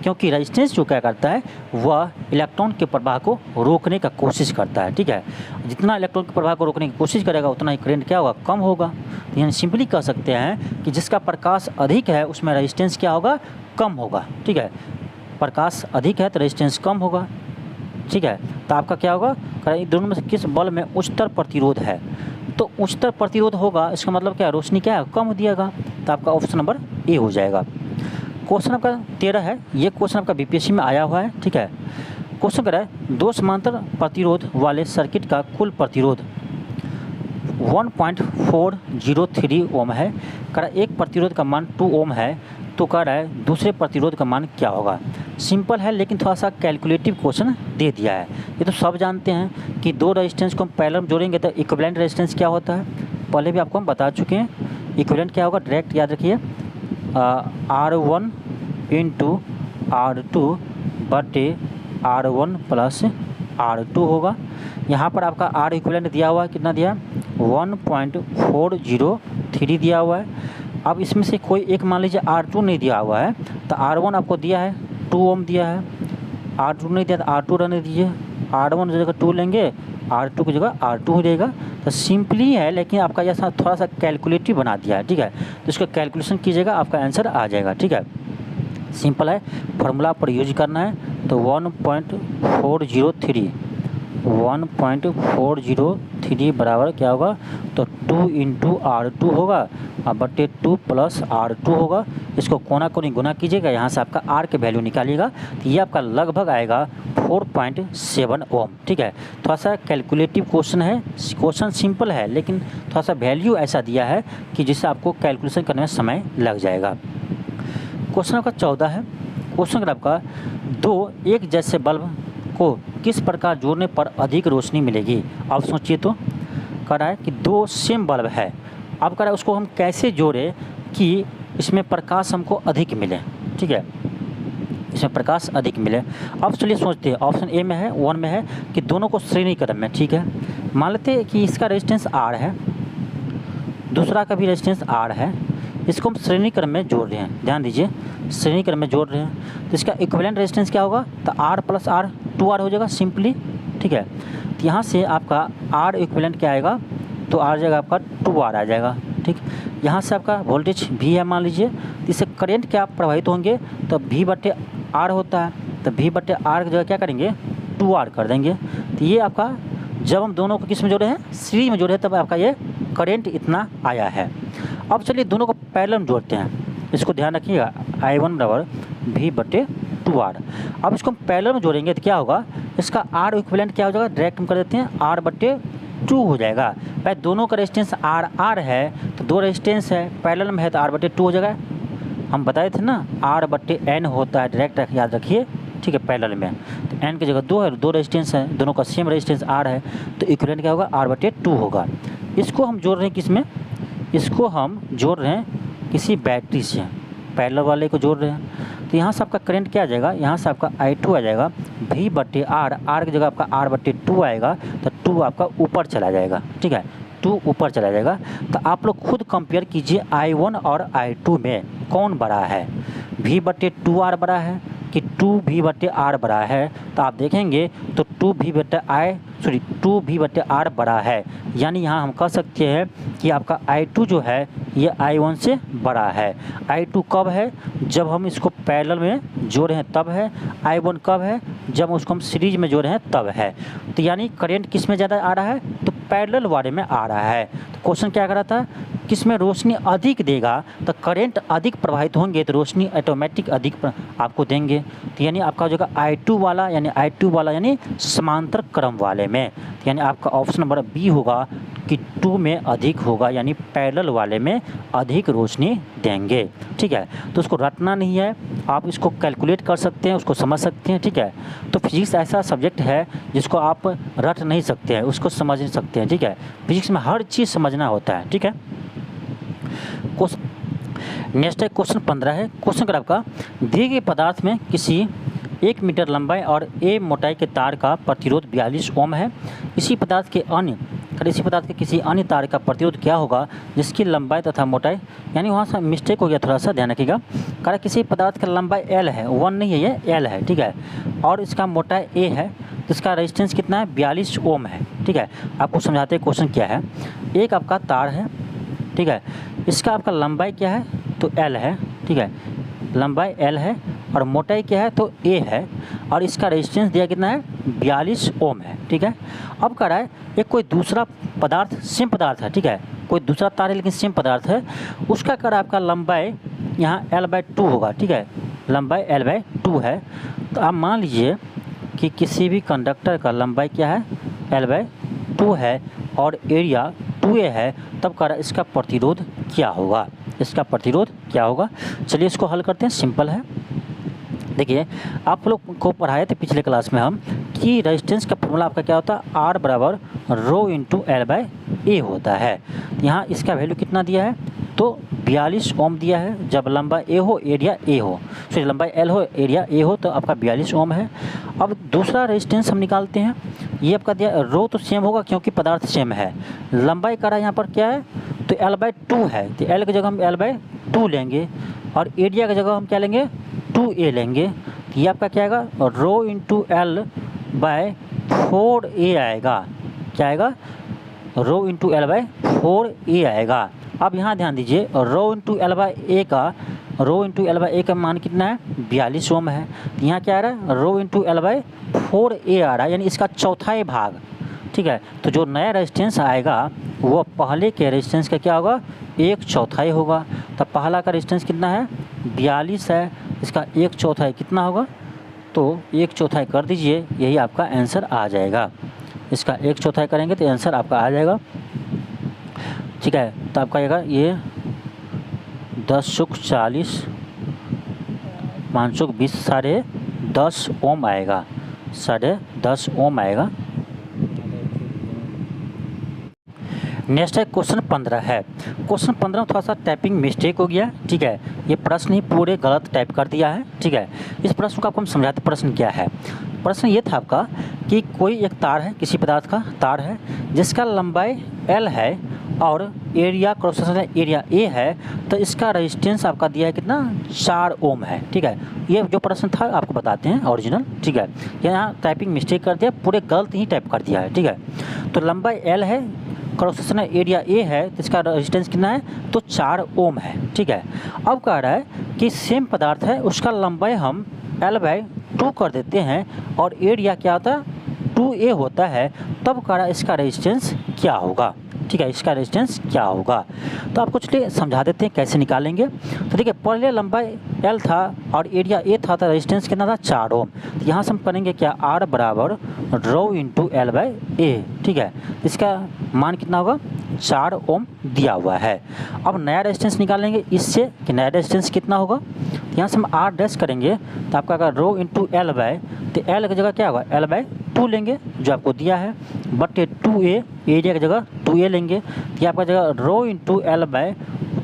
क्योंकि रेजिस्टेंस जो क्या करता है वह इलेक्ट्रॉन के प्रवाह को रोकने का कोशिश करता है, ठीक है। जितना इलेक्ट्रॉन के प्रवाह को रोकने की कोशिश करेगा उतना ही करंट क्या होगा? कम होगा। तो यानी सिंपली कह सकते हैं कि जिसका प्रकाश अधिक है उसमें रेजिस्टेंस क्या होगा? कम होगा, ठीक है। प्रकाश अधिक है तो रेजिस्टेंस कम होगा, ठीक है। तो आपका क्या होगा? दोनों में से किस बल्ब में उच्चतर प्रतिरोध है? तो उच्चतर प्रतिरोध होगा, इसका मतलब क्या? रोशनी क्या है? कम दिएगा। तो आपका ऑप्शन नंबर ए हो जाएगा। क्वेश्चन आपका 13 है। ये क्वेश्चन आपका बीपीएससी में आया हुआ है, ठीक है। क्वेश्चन कह रहा है 2 समांतर प्रतिरोध वाले सर्किट का कुल प्रतिरोध 1.403 ओम है। कह रहा है एक प्रतिरोध का मान 2 ओम है, तो कह रहा है दूसरे प्रतिरोध का मान क्या होगा। सिंपल है लेकिन थोड़ा सा कैलकुलेटिव क्वेश्चन दे दिया है। ये तो सब जानते हैं कि 2 रेजिस्टेंस को हम पैरेलल में जोड़ेंगे तो इक्विवेलेंट रेजिस्टेंस क्या होता है, पहले भी आपको हम बता चुके हैं। इक्विवेलेंट क्या होगा? डायरेक्ट याद रखिए, R1 इंटू R2 बटे R1 प्लस R2 होगा। यहाँ पर आपका R इक्विवेलेंट दिया हुआ है, कितना दिया है? 1.403 दिया हुआ है। अब इसमें से कोई एक मान लीजिए R2 नहीं दिया हुआ है, तो R1 आपको दिया है 2 ओम दिया है, R2 नहीं दिया तो R2 रहने दीजिए, R1 की जगह 2 लेंगे, R2 की जगह R2 ही रहेगा। तो सिंपली है लेकिन आपका जैसा थोड़ा सा कैलकुलेटिव बना दिया है, ठीक है। तो इसका कैलकुलेशन कीजिएगा, आपका आंसर आ जाएगा, ठीक है। सिंपल है, फार्मूला पर यूज करना है। तो 1.403 बराबर क्या होगा? तो 2 इंटू R2 होगा और बटे 2 प्लस R2 होगा। इसको कोना कोनी गुना कीजिएगा, यहाँ से आपका R के वैल्यू निकालिएगा, तो ये आपका लगभग आएगा 4.7 ओम, ठीक है। थोड़ा सा कैलकुलेटिव क्वेश्चन है, क्वेश्चन सिंपल है लेकिन थोड़ा सा वैल्यू ऐसा दिया है कि जिससे आपको कैलकुलेशन करने में समय लग जाएगा। क्वेश्चन आपका 14 है। क्वेश्चन आपका 2 एक जैसे बल्ब को किस प्रकार जोड़ने पर अधिक रोशनी मिलेगी। आप सोचिए तो, कह रहा है कि 2 सेम बल्ब है, अब कह रहा है उसको हम कैसे जोड़े कि इसमें प्रकाश हमको अधिक मिले, ठीक है, इसमें प्रकाश अधिक मिले। अब चलिए सोचते हैं, ऑप्शन ए में है, 1 में है कि दोनों को श्रेणी क्रम में, ठीक है। मान लेते हैं कि इसका रेजिस्टेंस R है, दूसरा का भी रेजिस्टेंस R है, इसको हम श्रेणी क्रम में जोड़ रहे हैं, ध्यान दीजिए, श्रेणी क्रम में जोड़ रहे हैं, तो इसका इक्विवेलेंट रेजिस्टेंस क्या होगा, तो R प्लस R 2R हो जाएगा सिंपली, ठीक है। तो यहाँ से आपका R इक्विवेलेंट क्या आएगा, तो आ जाएगा आपका 2R आ जाएगा, ठीक। यहाँ से आपका वोल्टेज V है मान लीजिए, तो इससे करंट क्या प्रवाहित होंगे, तो V/R होता है, तो V/R की जगह क्या करेंगे, 2R कर देंगे। तो ये आपका जब हम दोनों को किस में जोड़े हैं, सीरीज में जोड़े हैं, तब आपका ये करंट इतना आया है। अब चलिए दोनों को पैरेलल में जोड़ते हैं, इसको ध्यान रखिएगा, I1 बराबर V/2R। अब इसको हम पैरेलल में जोड़ेंगे तो क्या होगा, इसका R इक्विवेलेंट क्या हो जाएगा, डायरेक्ट हम कर देते हैं, R/2 हो जाएगा। भाई दोनों का रेजिस्टेंस R है, तो 2 रेजिस्टेंस है, पैरेलल में है तो R/2 हो जाएगा। हम बताए थे ना R/N होता है, डायरेक्ट याद रखिए, ठीक है, पैरेलल में तो N की जगह 2 है, 2 रेजिस्टेंस है, दोनों का सेम रेजिस्टेंस R है, तो इक्विवेलेंट क्या होगा, R/2 होगा। इसको हम जोड़ रहे हैं किस में, इसको हम जोड़ रहे हैं किसी बैटरी से, पैरेलल वाले को जोड़ रहे हैं, तो यहाँ से आपका करंट क्या आ जाएगा, यहाँ से आपका I2 आ जाएगा V/R, R की जगह आपका R/2 आएगा, तो 2 आपका ऊपर चला जाएगा, ठीक है, 2 ऊपर चला जाएगा। तो आप लोग खुद कंपेयर कीजिए I1 और I2 में कौन बड़ा है, V/2R बड़ा है कि 2V/R बड़ा है, तो आप देखेंगे तो 2V/R बड़ा है, यानी यहाँ हम कह सकते हैं कि आपका I2 जो है ये I1 से बड़ा है। I2 कब है, जब हम इसको पैरेलल में जोड़े हैं तब है, I1 कब है, जब उसको हम सीरीज में जोड़े हैं तब है। तो यानी करंट किस में ज़्यादा आ रहा है, तो पैरेलल वाले में आ रहा है। तो क्वेश्चन क्या कर रहा था, किस में रोशनी अधिक देगा, तो करंट अधिक प्रवाहित होंगे तो रोशनी ऑटोमेटिक अधिक आपको देंगे। तो यानी आपका हो जाएगा I2 वाला यानी समांतर क्रम वाले में, यानी आपका ऑप्शन नंबर बी होगा कि 2 में अधिक होगा, यानी पैरेलल वाले में अधिक रोशनी देंगे, ठीक है। तो उसको रटना नहीं है, आप इसको कैलकुलेट कर सकते हैं, उसको समझ सकते हैं, ठीक है। तो फिजिक्स ऐसा सब्जेक्ट है जिसको आप रट नहीं सकते हैं, उसको समझ नहीं सकते हैं, ठीक है। फिजिक्स में हर चीज़ समझना होता है, ठीक है। नेक्स्ट है क्वेश्चन 15 है। क्वेश्चन का आपका दिए गए पदार्थ में किसी 1 मीटर लंबाई और A मोटाई के तार का प्रतिरोध 42 ओम है। इसी पदार्थ के किसी अन्य तार का प्रतिरोध क्या होगा जिसकी लंबाई तथा मोटाई, यानी वहाँ से मिस्टेक हो गया, थोड़ा सा ध्यान रखिएगा। कारण किसी पदार्थ का लंबाई L है, 1 नहीं है, ये L है, ठीक है, और इसका मोटाई A है, तो इसका रेजिस्टेंस कितना है, 42 ओम है, ठीक है। आपको समझाते हैं क्वेश्चन क्या है। एक आपका तार है, ठीक है, इसका आपका लंबाई क्या है, तो L है, ठीक है, लंबाई L है और मोटाई क्या है, तो A है, और इसका रेजिस्टेंस दिया कितना है, 42 ओम है, ठीक है। अब कह रहा है एक कोई दूसरा पदार्थ, सेम पदार्थ है, ठीक है, कोई दूसरा तार है लेकिन सेम पदार्थ है, उसका कह रहा है आपका लंबाई यहाँ L/2 होगा, ठीक है, लंबाई L/2 है। तो आप मान लीजिए कि किसी भी कंडक्टर का लंबाई क्या है, L/2 है और एरिया 2A है, तब कह रहा है इसका प्रतिरोध क्या होगा, इसका प्रतिरोध क्या होगा। चलिए इसको हल करते हैं, सिंपल है। देखिए आप लोग को पढ़ाए थे पिछले क्लास में हम कि रेजिस्टेंस का फॉर्मूला आपका क्या होता है, R बराबर ρ/L/A होता है। यहाँ इसका वैल्यू कितना दिया है, तो 42 ओम दिया है, जब लंबा A हो एरिया A हो, फिर लंबाई L हो एरिया A हो, तो आपका 42 ओम है। अब दूसरा रेजिस्टेंस हम निकालते हैं, ये आपका दिया रो तो सेम होगा क्योंकि पदार्थ सेम है, लंबाई का यहाँ पर क्या है, तो L/2 है, तो L की जगह हम L/2 लेंगे और एरिया की जगह हम क्या लेंगे, 2A लेंगे। तो ये आपका क्या आएगा, ρ/L/4A आएगा, क्या आएगा, ρ/L/4A आएगा। अब यहाँ ध्यान दीजिए, ρ/L/A का मान कितना है, 42 ओम है, तो यहाँ क्या आ रहा है, ρ/L/4A आ रहा है, यानी इसका चौथाई भाग, ठीक है। तो जो नया रेजिस्टेंस आएगा वो पहले के रेजिस्टेंस का क्या होगा, 1/4 होगा। तो पहला का रेजिस्टेंस कितना है, 42 है, इसका 1/4 कितना होगा, तो 1/4 कर दीजिए, यही आपका आंसर आ जाएगा। इसका 1/4 करेंगे तो आंसर आपका आ जाएगा, ठीक है। तो आपका आएगा ये 10×40 520 10.5 ओम आएगा, 10.5 ओम आएगा। नेक्स्ट है क्वेश्चन 15 है। क्वेश्चन 15 में थोड़ा सा टाइपिंग मिस्टेक हो गया, ठीक है। ये प्रश्न ही पूरे गलत टाइप कर दिया है, ठीक है। इस प्रश्न को आपको हम समझाते प्रश्न क्या है। प्रश्न ये था आपका कि कोई एक तार है, किसी पदार्थ का तार है जिसका लंबाई L है और area cross section area A है, तो इसका रेजिस्टेंस आपका दिया है कितना, 4 ओम है, ठीक है। ये जो प्रश्न था आपको बताते हैं ओरिजिनल, ठीक है। यहाँ टाइपिंग मिस्टेक कर दिया, पूरे गलत ही टाइप कर दिया है, ठीक है। तो लंबाई L है, क्रॉस सेक्शन एरिया A है, तो इसका रेजिस्टेंस कितना है, तो 4 ओम है, ठीक है। अब कह रहा है कि सेम पदार्थ है, उसका लंबाई हम L/2 कर देते हैं और एरिया क्या होता है, 2A होता है, तब कह रहा है इसका रेजिस्टेंस क्या होगा, ठीक है। इसका रेजिस्टेंस क्या होगा, तो आपको चलिए समझा देते हैं कैसे निकालेंगे। तो देखिए पहले लंबाई L था और एरिया A था, तो रेजिस्टेंस कितना था, 4 ओम। तो यहाँ से हम करेंगे क्या, R बराबर ρ × L/A, ठीक है। इसका मान कितना होगा, 4 ओम दिया हुआ है। अब नया रेजिस्टेंस निकालेंगे इससे कि नया रेजिस्टेंस कितना होगा, यहाँ से हम R डैश करेंगे तो आपका अगर ρ × L/, तो L की जगह क्या होगा, L/2 लेंगे जो आपको दिया है, बटे 2A, एरिया की जगह 2A लेंगे, तो आपका जगह ρ × L/,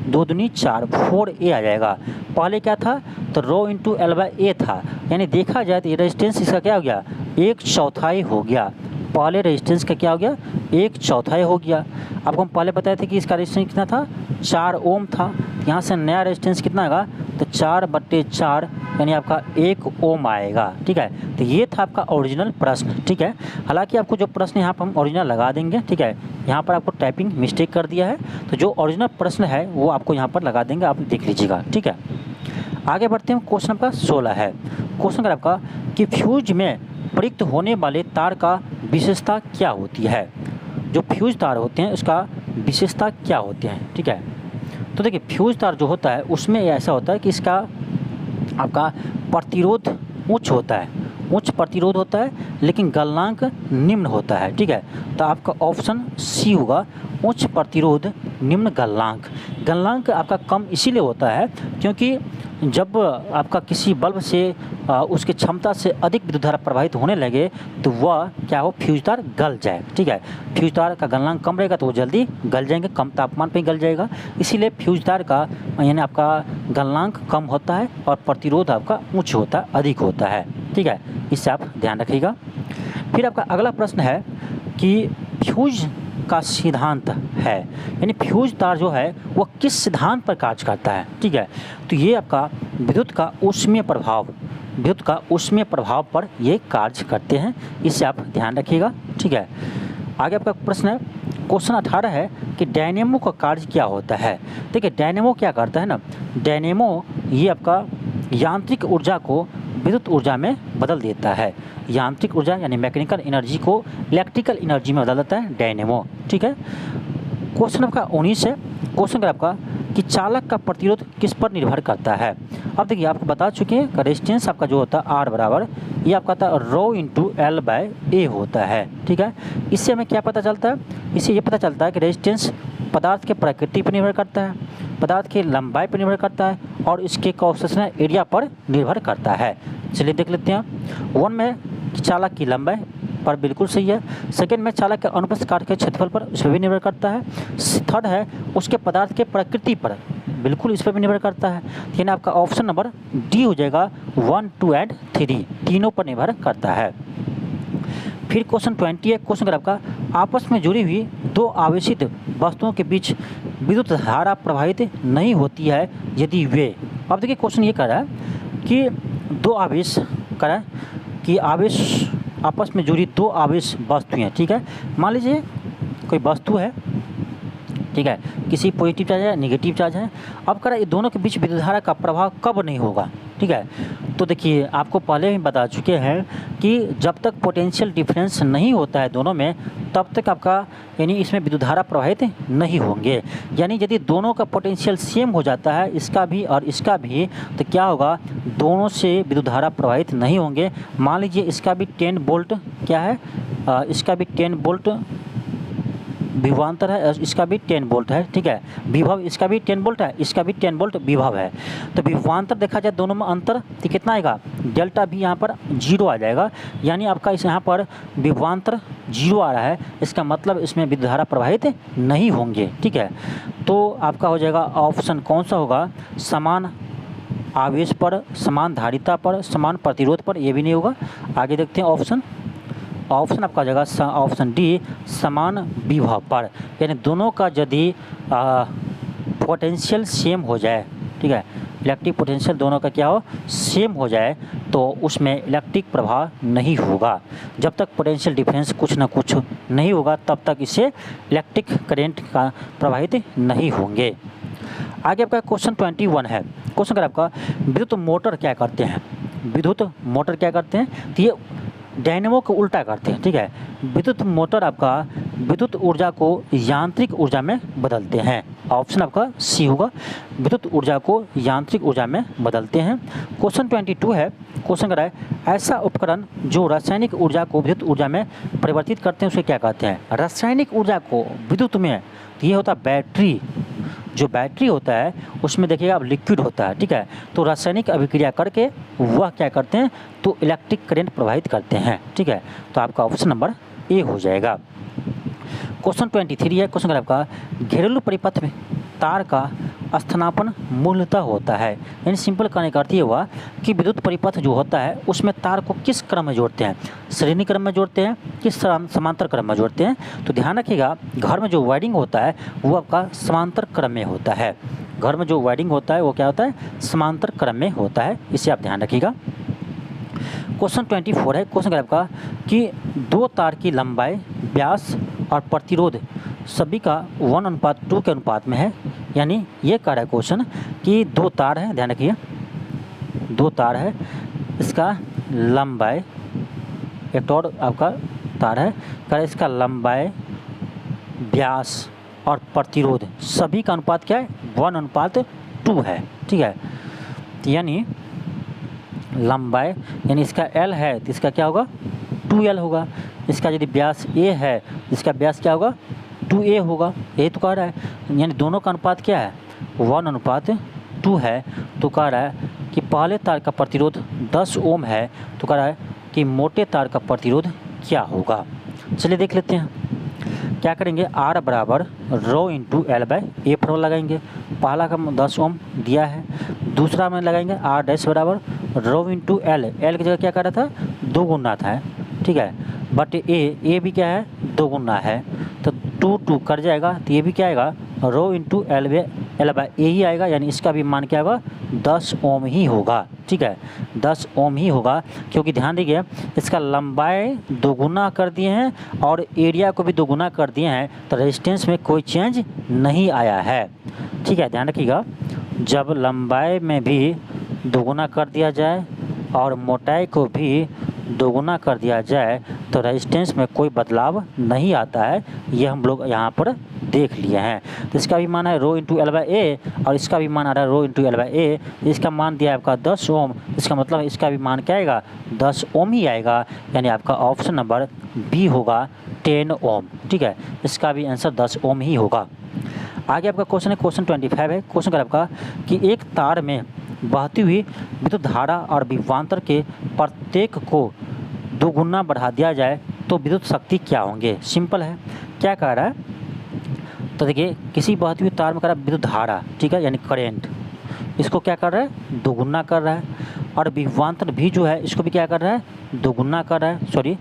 2 दूनी 4, 4A आ जाएगा। पहले क्या था, तो ρ × L/A था, यानी देखा जाए तो ये रेजिस्टेंस इसका क्या हो गया, 1/4 हो गया। पहले रेजिस्टेंस का क्या हो गया, 1/4 हो गया। आपको हम पहले बताए थे कि इसका रेजिस्टेंस कितना था, 4 ओम था। यहाँ से नया रेजिस्टेंस कितना आएगा, तो 4/4 यानी आपका 1 ओम आएगा, ठीक है। तो ये था आपका ओरिजिनल प्रश्न, ठीक है। हालांकि आपको जो प्रश्न यहाँ पर हम ओरिजिनल लगा देंगे, ठीक है। यहाँ पर आपको टाइपिंग मिस्टेक कर दिया है, तो जो ओरिजिनल प्रश्न है वो आपको यहाँ पर लगा देंगे, आप देख लीजिएगा, ठीक है। आगे बढ़ते हैं, क्वेश्चन आपका 16 है। क्वेश्चन का आपका कि फ्यूज में प्रयुक्त होने वाले तार का विशेषता क्या होती है। जो फ्यूज तार होते हैं उसका विशेषता क्या होते हैं, ठीक है। तो देखिए फ्यूज तार जो होता है उसमें ऐसा होता है कि इसका आपका प्रतिरोध उच्च होता है, उच्च प्रतिरोध होता है, लेकिन गलनांक निम्न होता है, ठीक है। तो आपका ऑप्शन सी होगा, उच्च प्रतिरोध निम्न गलनांक। गलनांक आपका कम इसीलिए होता है क्योंकि जब आपका किसी बल्ब से उसकी क्षमता से अधिक विद्युत धारा प्रवाहित होने लगे तो वह क्या हो, फ्यूज तार गल जाए, ठीक है। फ्यूज तार का गलनांक कम रहेगा तो वो जल्दी गल जाएंगे, कम तापमान पे ही गल जाएगा, इसीलिए फ्यूज तार का यानी आपका गलनांक कम होता है और प्रतिरोध आपका उच्च होता है, अधिक होता है, ठीक है। इससे आप ध्यान रखिएगा। फिर आपका अगला प्रश्न है कि फ्यूज का सिद्धांत है, यानी फ्यूज तार जो है वो किस सिद्धांत पर कार्य करता है, ठीक है। तो ये आपका विद्युत का ऊष्मीय प्रभाव, विद्युत का ऊष्मीय प्रभाव पर ये कार्य करते हैं, इससे आप ध्यान रखिएगा, ठीक है। आगे आपका प्रश्न है, क्वेश्चन 18 है कि डायनेमो का कार्य क्या होता है। देखिए डायनेमो क्या करता है ना, डायनेमो ये आपका यांत्रिक ऊर्जा को विद्युत ऊर्जा में बदल देता है। यांत्रिक ऊर्जा यानी मैकेनिकल एनर्जी को इलेक्ट्रिकल एनर्जी में बदल देता है डायनेमो, ठीक है। क्वेश्चन आपका 19 है। क्वेश्चन आपका कि चालक का प्रतिरोध किस पर निर्भर करता है। अब देखिए आपको बता चुके हैं रेजिस्टेंस आपका जो होता है R बराबर ये आपका था ρ × L/A होता है, ठीक है। इससे हमें क्या पता चलता है, इससे ये पता चलता है कि रेजिस्टेंस पदार्थ के प्रकृति पर निर्भर करता है, पदार्थ की लंबाई पर निर्भर करता है और इसके क्रॉस सेक्शनल एरिया पर निर्भर करता है। चलिए देख लेते हैं। 1 में चालक की लंबाई पर बिल्कुल सही है। सेकंड में चालक के अनुप्रस्थ काट के क्षेत्रफल पर, उस पर भी निर्भर करता है। थर्ड है उसके पदार्थ के प्रकृति पर, बिल्कुल इस पर भी निर्भर करता है। यानी आपका ऑप्शन नंबर डी हो जाएगा, 1, 2 और 3 तीनों पर निर्भर करता है। फिर क्वेश्चन 20 है। क्वेश्चन अगर आपका आपस में जुड़ी हुई दो आवेशित वस्तुओं के बीच विद्युत धारा प्रवाहित नहीं होती है यदि वे, अब देखिए क्वेश्चन ये कर रहा है कि दो आवेश कर रहा है कि आवेश आपस में जुड़ी दो आवेश वस्तुएं, ठीक है। मान लीजिए कोई वस्तु है, ठीक है, किसी पॉजिटिव चार्ज है, नेगेटिव चार्ज है। अब कह रहा है ये दोनों के बीच विद्युत धारा का प्रभाव कब नहीं होगा, ठीक है। तो देखिए आपको पहले ही बता चुके हैं कि जब तक पोटेंशियल डिफरेंस नहीं होता है दोनों में तब तक आपका यानी इसमें विद्युत धारा प्रवाहित नहीं होंगे। यानी यदि दोनों का पोटेंशियल सेम हो जाता है, इसका भी और इसका भी, तो क्या होगा, दोनों से विद्युत धारा प्रवाहित नहीं होंगे। मान लीजिए इसका भी 10 वोल्ट क्या है, इसका भी 10 वोल्ट विभवांतर है, इसका भी 10 वोल्ट है, ठीक है। विभव इसका भी 10 वोल्ट है, इसका भी 10 वोल्ट विभव है। तो विभवांतर देखा जाए दोनों में अंतर तो कितना आएगा, डेल्टा भी यहाँ पर 0 आ जाएगा, यानी आपका इस यहाँ पर विभवांतर 0 आ रहा है, इसका मतलब इसमें विद्युत धारा प्रवाहित नहीं होंगे, ठीक है। तो आपका हो जाएगा ऑप्शन कौन सा होगा, समान आवेश पर, समान धारिता पर, समान प्रतिरोध पर, ये भी नहीं होगा। आगे देखते हैं ऑप्शन आपका हो जाएगा ऑप्शन डी, समान विभव पर, यानी दोनों का यदि पोटेंशियल सेम हो जाए, ठीक है, इलेक्ट्रिक पोटेंशियल दोनों का क्या हो, सेम हो जाए, तो उसमें इलेक्ट्रिक प्रभाव नहीं होगा। जब तक पोटेंशियल डिफरेंस कुछ ना कुछ नहीं होगा तब तक इसे इलेक्ट्रिक करंट का प्रभावित नहीं होंगे। आगे आपका क्वेश्चन 21 है। क्वेश्चन अगर आपका विद्युत मोटर क्या करते हैं, विद्युत मोटर क्या करते हैं, तो ये डायनेमो को उल्टा करते हैं, ठीक है। विद्युत मोटर आपका विद्युत ऊर्जा को यांत्रिक ऊर्जा में बदलते हैं। ऑप्शन आपका सी होगा, विद्युत ऊर्जा को यांत्रिक ऊर्जा में बदलते हैं। क्वेश्चन 22 है। क्वेश्चन कर रहा है ऐसा उपकरण जो रासायनिक ऊर्जा को विद्युत ऊर्जा में परिवर्तित करते हैं उसे क्या कहते हैं। रासायनिक ऊर्जा को विद्युत में, ये होता है बैटरी, जो बैटरी होता है उसमें देखिएगा अब लिक्विड होता है, ठीक है। तो रासायनिक अभिक्रिया करके वह क्या करते हैं, तो इलेक्ट्रिक करंट प्रवाहित करते हैं, ठीक है। तो आपका ऑप्शन नंबर ए हो जाएगा। क्वेश्चन 23 है। क्वेश्चन आपका घरेलू परिपथ में तार का स्थानापन्न मूलतः होता है, यानी सिंपल करने का अर्थ ये हुआ कि विद्युत परिपथ जो होता है उसमें तार को किस क्रम में जोड़ते हैं, श्रेणी क्रम में जोड़ते हैं, किस समांतर क्रम में जोड़ते हैं। तो ध्यान रखिएगा घर में जो वायरिंग होता है वो आपका समांतर क्रम में होता है, घर में जो वायरिंग होता है वो क्या होता है, समांतर क्रम में होता है, इसे आप ध्यान रखिएगा। क्वेश्चन 24 है। क्वेश्चन आपका कि दो तार की लंबाई, व्यास और प्रतिरोध सभी का 1:2 के अनुपात में है, यानी ये कह रहा है क्वेश्चन कि दो तार है, ध्यान रखिए दो तार है, इसका लंबाई, एक और आपका तार है, कह रहा है इसका लंबाई, व्यास और प्रतिरोध सभी का अनुपात क्या है, 1:2 है, ठीक है। यानी लंबाई यानी इसका L है तो इसका क्या होगा 2L होगा, इसका यदि व्यास A है इसका व्यास क्या होगा 2A होगा, ये तो कह रहा है। यानी दोनों का अनुपात क्या है 1:2 है। तो कह रहा है कि पहले तार का प्रतिरोध 10 ओम है, तो कह रहा है कि मोटे तार का प्रतिरोध क्या होगा। चलिए देख लेते हैं क्या करेंगे। R बराबर rho into L by A formula लगाएंगे। पहला का 10 ओम दिया है, दूसरा में लगाएंगे R डैश बराबर रो इंटू L, L की जगह क्या कर रहा था 2 गुना था, ठीक है, बट ए भी क्या है 2 गुना है, तो 2 कर जाएगा, तो ये भी क्या आएगा रो इंटू L बाई ए ही आएगा, यानी इसका भी मान क्या होगा 10 ओम ही होगा, ठीक है, 10 ओम ही होगा। क्योंकि ध्यान दीजिए इसका लंबाई 2 गुना कर दिए हैं और एरिया को भी 2 गुना कर दिए हैं, तो रेजिस्टेंस में कोई चेंज नहीं आया है, ठीक है। ध्यान रखिएगा जब लंबाई में भी 2 गुना कर दिया जाए और मोटाई को भी 2 गुना कर दिया जाए तो रेजिस्टेंस में कोई बदलाव नहीं आता है, ये हम लोग यहाँ पर देख लिए हैं। तो इसका भी मान है रो इंटू L बाई ए और इसका भी मान आ रहा है रो इंटू L बाई ए, इसका मान दिया है आपका 10 ओम, इसका मतलब इसका भी मान क्या आएगा 10 ओम ही आएगा, यानी आपका ऑप्शन नंबर बी होगा 10 ओम, ठीक है, इसका भी आंसर 10 ओम ही होगा। आगे आपका क्वेश्चन है क्वेश्चन 25 है। क्वेश्चन कर आपका कि एक तार में बहती हुई विद्युत धारा और विभवांतर के प्रत्येक को 2 गुना बढ़ा दिया जाए तो विद्युत शक्ति क्या होंगे। सिंपल है, क्या कह रहा है, तो देखिए किसी बहती हुई तार में कह रहा है विद्युत धारा, ठीक है, यानी करेंट, इसको क्या कर रहा है 2 गुना कर रहा है, और विभवांतर भी जो है इसको भी क्या कर रहा है 2 गुना कर रहा है, सॉरी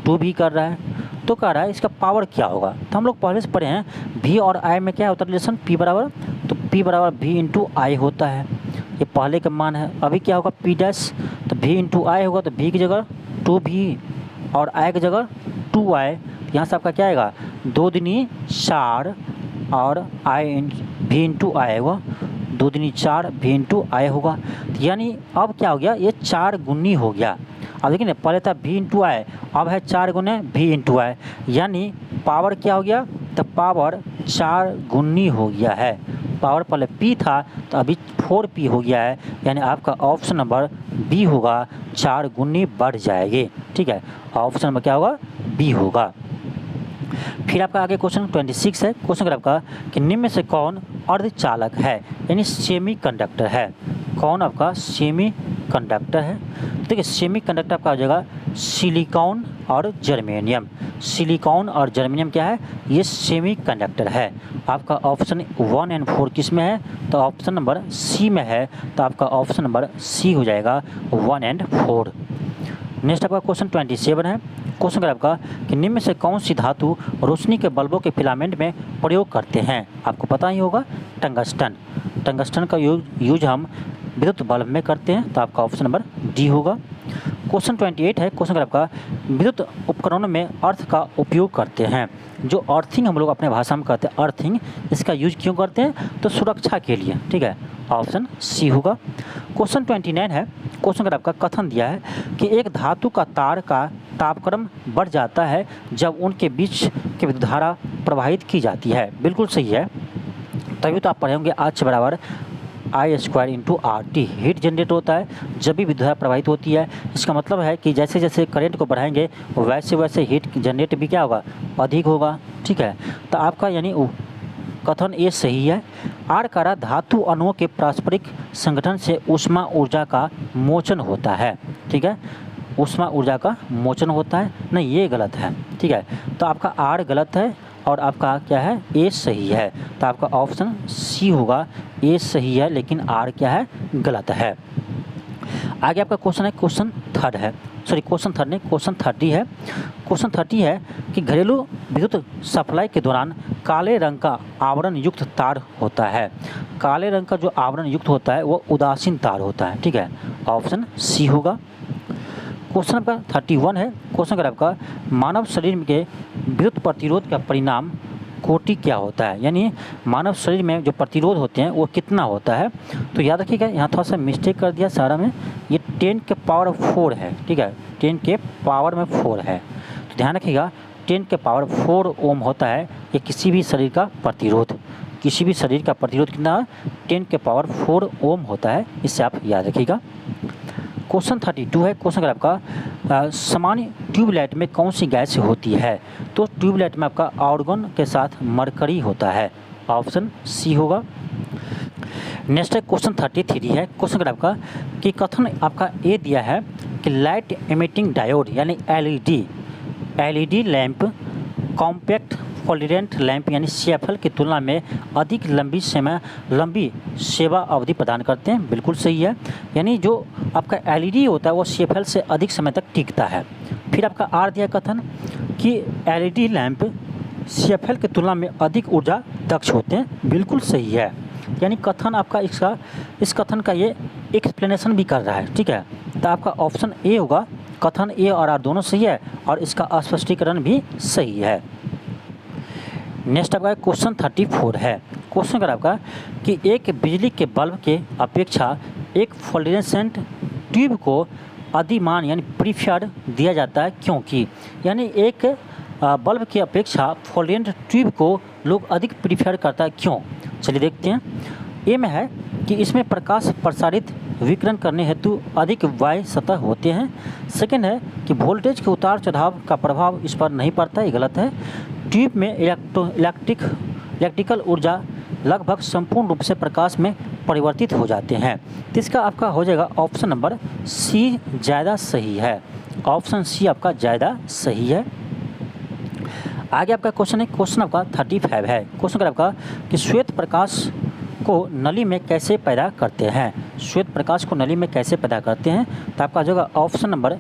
2 भी कर रहा है। तो कह रहा है इसका पावर क्या होगा, तो हम लोग पहले से पढ़े हैं V और I में क्या होता है रिलेशन, P बराबर, तो P बराबर V इंटू आई होता है, ये पहले का मान है। अभी क्या होगा P डैश, तो V इंटू आई होगा, तो V की जगह 2V और I की जगह 2I, यहाँ से आपका क्या आएगा 2 दूनी 4 और V इंटू आई होगा, 2 दूनी 4 V इंटू आई होगा। यानी अब क्या हो गया, ये 4 गुनी हो गया। अब देखिए ना पहले था V इंटू आई, अब है 4 गुने V इंटू आई, यानी पावर क्या हो गया, तो पावर 4 गुनी हो गया है। पावर पहले P था तो अभी 4P हो गया है, यानी आपका ऑप्शन नंबर बी होगा, 4 गुनी बढ़ जाएगी, ठीक है, ऑप्शन नंबर क्या होगा बी होगा। फिर आपका आगे क्वेश्चन 26 है। क्वेश्चन अगर आपका कि निम्न में से कौन अर्धचालक है, यानी सेमी कंडक्टर है। कौन आपका सेमी कंडक्टर है? देखिए सेमी कंडक्टर आपका हो जाएगा सिलिकॉन और जर्मेनियम। सिलिकॉन और जर्मेनियम क्या है? ये सेमी कंडक्टर है। आपका ऑप्शन 1 एंड 4 किस में है? तो ऑप्शन नंबर सी में है। तो आपका ऑप्शन नंबर सी हो जाएगा 1 एंड 4। नेक्स्ट आपका क्वेश्चन 27 है। क्वेश्चन अगर आपका कि निम्न में से कौन सी धातु रोशनी के बल्बों के फिलामेंट में प्रयोग करते हैं? आपको पता ही होगा टंगस्टन। टंगस्टन का यूज हम विद्युत बल्ब में करते हैं। तो आपका ऑप्शन नंबर डी होगा। क्वेश्चन 28 है। क्वेश्चन अगर आपका विद्युत उपकरणों में अर्थ का उपयोग करते हैं। जो अर्थिंग हम लोग अपने भाषा में कहते हैं अर्थिंग, इसका यूज क्यों करते हैं? तो सुरक्षा के लिए। ठीक है, ऑप्शन सी होगा। क्वेश्चन 29 है। क्वेश्चन अगर आपका कथन दिया है कि एक धातु का तार का तापक्रम बढ़ जाता है जब उनके बीच की विद्युत धारा प्रवाहित की जाती है। बिल्कुल सही है, तभी तो आप पढ़े होंगे H बराबर I² into RT। Heat generate होता है जब भी विद्युत धारा प्रवाहित होती है। इसका मतलब है कि जैसे जैसे करंट को बढ़ाएंगे वैसे वैसे हीट जनरेट भी क्या होगा? अधिक होगा। ठीक है, तो आपका यानी कथन ये सही है। आरकारा धातु अणुओं के पारस्परिक संगठन से ऊष्मा ऊर्जा का मोचन होता है। ठीक है, ऊष्मा ऊर्जा का मोचन होता है। नहीं, ये गलत है। ठीक है, तो आपका आर गलत है और आपका क्या है? ए सही है। तो आपका ऑप्शन सी होगा, ए सही है लेकिन आर क्या है? गलत है। आगे आपका क्वेश्चन है क्वेश्चन 3 है, सॉरी क्वेश्चन 3 नहीं, क्वेश्चन 30 है। क्वेश्चन 30 है कि घरेलू विद्युत सप्लाई के दौरान काले रंग का आवरण युक्त तार होता है। काले रंग का जो आवरण युक्त होता है वो उदासीन तार होता है। ठीक है, ऑप्शन सी होगा। क्वेश्चन आपका 31 है। क्वेश्चन अगर आपका मानव शरीर के विद्युत प्रतिरोध का परिणाम कोटि क्या होता है, यानी मानव शरीर में जो प्रतिरोध होते हैं वो कितना होता है? तो याद रखिएगा, यहाँ थोड़ा सा मिस्टेक कर दिया सारा में, ये 10 के पावर 4 है। ठीक है, 10 के पावर में 4 है, तो ध्यान रखिएगा 10 के पावर 4 ओम होता है ये किसी भी शरीर का प्रतिरोध। किसी भी शरीर का प्रतिरोध कितना? 10 के पावर 4 ओम होता है, इससे आप याद रखिएगा। क्वेश्चन 32 है। क्वेश्चन अगर आपका सामान्य ट्यूबलाइट में कौन सी गैस होती है? तो ट्यूबलाइट में आपका आर्गन के साथ मरकरी होता है। ऑप्शन सी होगा। नेक्स्ट है क्वेश्चन 33 है। क्वेश्चन अगर आपका कि कथन आपका ए दिया है कि लाइट एमिटिंग डायोड यानी LED lamp compact fluorescent lamp यानी CFL की तुलना में अधिक लंबी सेवा अवधि प्रदान करते हैं। बिल्कुल सही है, यानी जो आपका LED होता है वो CFL से अधिक समय तक टिकता है। फिर आपका आर दिया कथन कि LED लैंप CFL की तुलना में अधिक ऊर्जा दक्ष होते हैं। बिल्कुल सही है, यानी कथन आपका इस कथन का ये एक्सप्लेनेशन भी कर रहा है। ठीक है, तो आपका ऑप्शन ए होगा। कथन ए और आर दोनों सही है और इसका स्पष्टीकरण भी सही है। नेक्स्ट आपका क्वेश्चन 34 है। क्वेश्चन अगर आपका कि एक बिजली के बल्ब के अपेक्षा एक फ्लोरेसेंट ट्यूब को अधिमान यानी प्रीफर्ड दिया जाता है, क्योंकि यानी एक बल्ब की अपेक्षा फ्लोरेसेंट ट्यूब को लोग अधिक प्रीफर करता है, क्यों? चलिए देखते हैं। ए में है कि इसमें प्रकाश प्रसारित विकिरण करने हेतु अधिक वायु सतह होते हैं। सेकेंड है कि वोल्टेज के उतार चढ़ाव का प्रभाव इस पर नहीं पड़ता, ये गलत है। ट्यूब में इलेक्ट्रिकल ऊर्जा लगभग संपूर्ण रूप से प्रकाश में परिवर्तित हो जाते हैं। तो इसका आपका हो जाएगा ऑप्शन नंबर सी ज़्यादा सही है। ऑप्शन सी आपका ज़्यादा सही है। आगे आपका क्वेश्चन है क्वेश्चन आपका 35 है। क्वेश्चन आपका कि श्वेत प्रकाश को नली में कैसे पैदा करते हैं? श्वेत प्रकाश को नली में कैसे पैदा करते हैं? तो आपका जो ऑप्शन नंबर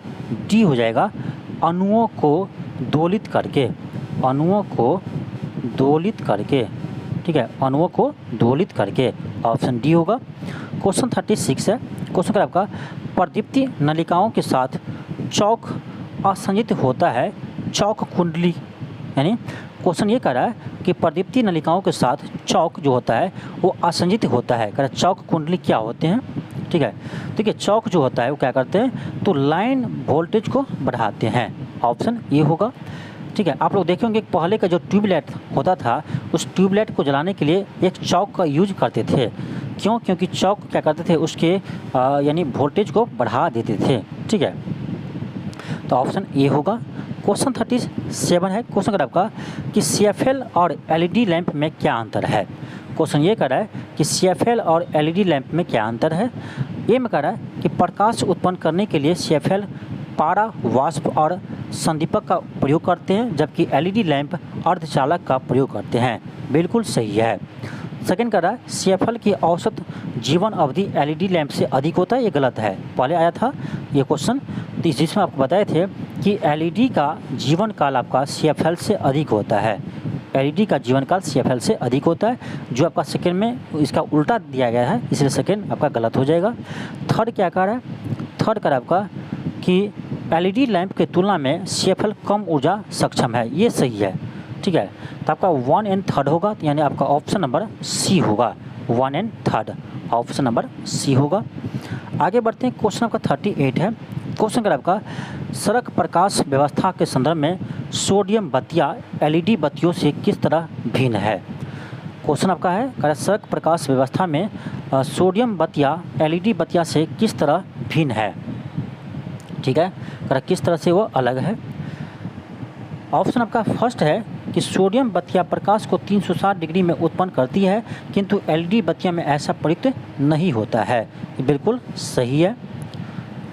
डी हो जाएगा, अणुओं को दोलित करके। अणुओं को दोलित करके। ठीक है, अणुओं को दोलित करके, ऑप्शन डी होगा। क्वेश्चन 36 है। क्वेश्चन आपका प्रदीप्ति नलिकाओं के साथ चौक असंजित होता है, चौक कुंडली, यानी क्वेश्चन ये कह रहा है कि प्रदीप्ति नलिकाओं के साथ चौक जो होता है वो असंजित होता है। कह रहा है चौक कुंडली क्या होते हैं? ठीक है, देखिए चौक जो होता है वो क्या करते हैं? तो लाइन वोल्टेज को बढ़ाते हैं। ऑप्शन ये होगा। ठीक है, आप लोग देखे होंगे पहले का जो ट्यूबलाइट होता था उस ट्यूबलाइट को जलाने के लिए एक चौक का यूज करते थे। क्यों? क्योंकि चौक क्या करते थे, उसके यानी वोल्टेज को बढ़ा देते थे। ठीक है, तो ऑप्शन ए होगा। क्वेश्चन 37 है, क्वेश्चन कर आपका कि CFL और LED लैंप में क्या अंतर है। क्वेश्चन ये कर रहा है कि CFL और LED लैंप में क्या अंतर है। ये में कह रहा है कि प्रकाश उत्पन्न करने के लिए CFL पारा, वाष्प और संदीपक का प्रयोग करते हैं, जबकि LED लैंप अर्धचालक का प्रयोग करते हैं। बिल्कुल सही है। सेकंड कर रहा है CFL की औसत जीवन अवधि LED लैंप से अधिक होता है। ये गलत है, पहले आया था ये क्वेश्चन, तो जिसमें आपको बताए थे कि LED का जीवन काल आपका CFL से अधिक होता है। LED का जीवन काल CFL से अधिक होता है। जो आपका सेकेंड में इसका उल्टा दिया गया है, इसलिए सेकेंड आपका गलत हो जाएगा। थर्ड क्या कह रहा है, थर्ड कर आपका कि LED लैंप की तुलना में CFL कम ऊर्जा सक्षम है। ये सही है, ठीक है। तो आपका 1 एंड थर्ड होगा, तो यानी आपका ऑप्शन नंबर सी होगा। 1 and third option number C होगा। आगे बढ़ते हैं, क्वेश्चन आपका 38 है। क्वेश्चन कर आपका सड़क प्रकाश व्यवस्था के संदर्भ में सोडियम बत्तियाँ LED बत्तियों से किस तरह भिन्न है। क्वेश्चन आपका है कर सड़क प्रकाश व्यवस्था में सोडियम बत्तियाँ LED बत्तियाँ से किस तरह भिन्न है, ठीक है, कर किस तरह से वो अलग है। ऑप्शन आपका फर्स्ट है कि सोडियम बत्तियाँ प्रकाश को 360 डिग्री में उत्पन्न करती है, किंतु LED बत्तियाँ में ऐसा प्रयुक्त नहीं होता है। ये बिल्कुल सही है,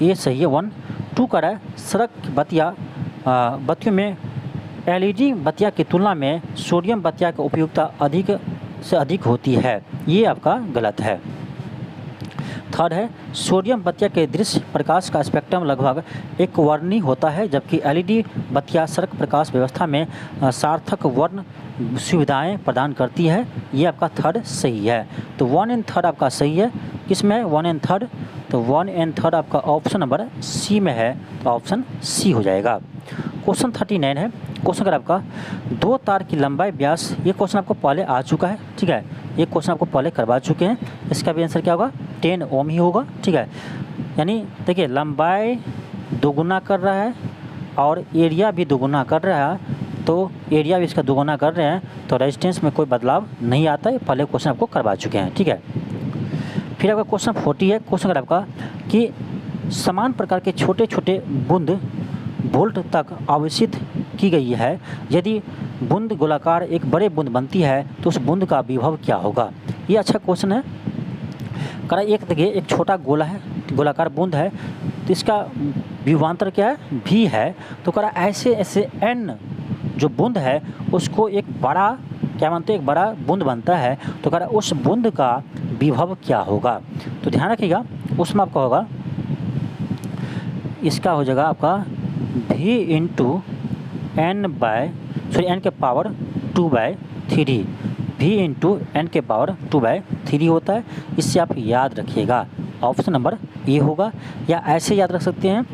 ये सही है। 1 2 का है सड़क बत्तियों में LED बत्तियाँ की तुलना में सोडियम बत्तियाँ की उपयोगिता अधिक से अधिक होती है। ये आपका गलत है। थर्ड है सोडियम बत्तियाँ के दृश्य प्रकाश का स्पेक्ट्रम लगभग एक वर्णी होता है, जबकि LED बत्तियाँ सड़क प्रकाश व्यवस्था में सार्थक वर्ण सुविधाएं प्रदान करती है। ये आपका थर्ड सही है। तो 1 एंड थर्ड आपका सही है। किसमें 1 एंड थर्ड, तो 1 एंड थर्ड आपका ऑप्शन नंबर सी में है, तो ऑप्शन सी हो जाएगा। क्वेश्चन 39 है। क्वेश्चन अगर आपका 2 तार की लंबाई व्यास, ये क्वेश्चन आपको पहले आ चुका है, ठीक है, ये क्वेश्चन आपको पहले करवा चुके हैं। इसका भी आंसर क्या होगा, 10 ओम ही होगा, ठीक है। यानी देखिए लंबाई दोगुना कर रहा है और एरिया भी दोगुना कर रहा है, तो एरिया भी इसका दोगुना कर रहे हैं, तो रेजिस्टेंस में कोई बदलाव नहीं आता है। पहले क्वेश्चन आपको करवा चुके हैं, ठीक है। फिर आपका क्वेश्चन 40 है। क्वेश्चन अगर आपका कि समान प्रकार के छोटे छोटे बूंद वोल्ट तक आवेशित की गई है, यदि बूंद गोलाकार एक बड़े बूंद बनती है तो उस बूंद का विभव क्या होगा। ये अच्छा क्वेश्चन है। करा एक देखिए एक छोटा गोला है, गोलाकार बूंद है, तो इसका विभवांतर क्या है, भी है। तो करा ऐसे ऐसे n जो बूंद है उसको एक बड़ा क्या मानते हैं, एक बड़ा बूंद बनता है, तो करा उस बूंद का विभव क्या होगा। तो ध्यान रखिएगा, उसमें आपका होगा, इसका हो जाएगा आपका v इंटू n के पावर 2/3, v इंटू n के पावर 2/3 होता है। इससे आप याद रखिएगा, ऑप्शन नंबर ए होगा। या ऐसे याद रख सकते हैं